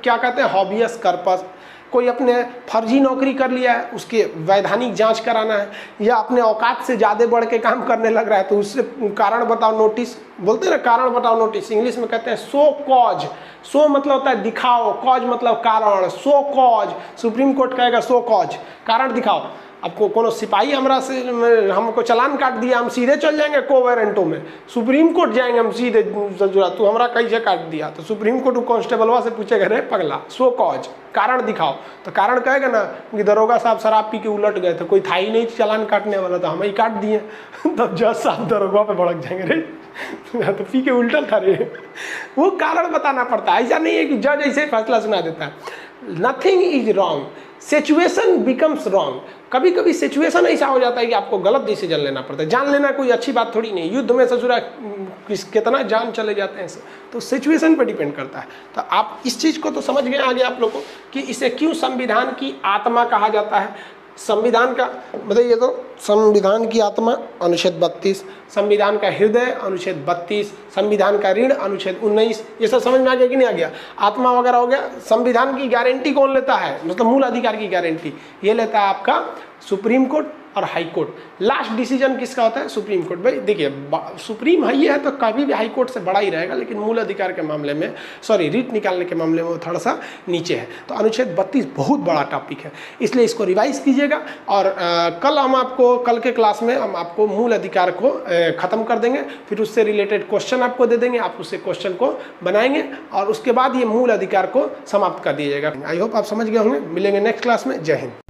क्या कहते हैं, हॉबियस कर्पस, कोई अपने फर्जी नौकरी कर लिया है उसके वैधानिक जांच कराना है, या अपने औकात से ज़्यादा बढ़ के काम करने लग रहा है तो उससे कारण बताओ नोटिस, बोलते हैं ना कारण बताओ नोटिस, इंग्लिश में कहते हैं सो कॉज। सो मतलब होता है दिखाओ, कॉज मतलब कारण, सो कॉज। सुप्रीम कोर्ट कहेगा सो कॉज, कारण दिखाओ। आपको कोनो सिपाही हमरा से हमको चालान काट दिया, हम सीधे चल जाएंगे को वारंटो में, सुप्रीम कोर्ट जाएंगे हम सीधे, तू हमरा कैसे काट दिया? तो सुप्रीम कोर्ट कांस्टेबलवा से पूछेगा रे पगला सो कॉज, कारण दिखाओ। तो कारण कहेगा ना कि दरोगा साहब शराब पी के उलट गए थे, कोई था ही नहीं चालान काटने वाला, तो हम ही काट दिए। तब जज साहब दरोगा पे भड़क जाएंगे, रे तो पी के उल्टा था रे। वो कारण बताना पड़ता है, ऐसा नहीं है कि जज ऐसे फैसला सुना देता है। Nothing is wrong, situation becomes wrong. कभी कभी सिचुएशन ऐसा हो जाता है कि आपको गलत डिसीजन लेना पड़ता है। जान लेना कोई अच्छी बात थोड़ी नहीं, युद्ध में ससुरा कितना जान चले जाते हैं, तो सिचुएशन पर डिपेंड करता है। तो आप इस चीज़ को तो समझ गए आगे आप लोग को कि इसे क्यों संविधान की आत्मा कहा जाता है। संविधान का बताइए तो, संविधान की आत्मा अनुच्छेद 32, संविधान का हृदय अनुच्छेद 32, संविधान का ऋण अनुच्छेद 19, ये सब समझ में आ गया कि नहीं आ गया? आत्मा वगैरह हो गया। संविधान की गारंटी कौन लेता है, मतलब मूल अधिकार की गारंटी ये लेता है आपका सुप्रीम कोर्ट और हाई कोर्ट। लास्ट डिसीजन किसका होता है? Supreme court. भाई देखिए सुप्रीम हाई है तो कभी भी हाई कोर्ट से बड़ा ही रहेगा, लेकिन मूल अधिकार के मामले में रीट निकालने के मामले में वो थोड़ा सा नीचे है। तो अनुच्छेद 32 बहुत बड़ा टॉपिक है, इसलिए इसको रिवाइज कीजिएगा। और कल के क्लास में हम आपको मूल अधिकार को ख़त्म कर देंगे, फिर उससे रिलेटेड क्वेश्चन आपको दे देंगे, आप उससे क्वेश्चन को बनाएंगे और उसके बाद ये मूल अधिकार को समाप्त कर दिया जाएगा। आई होप आप समझ गए होंगे। मिलेंगे नेक्स्ट क्लास में। जय हिंद।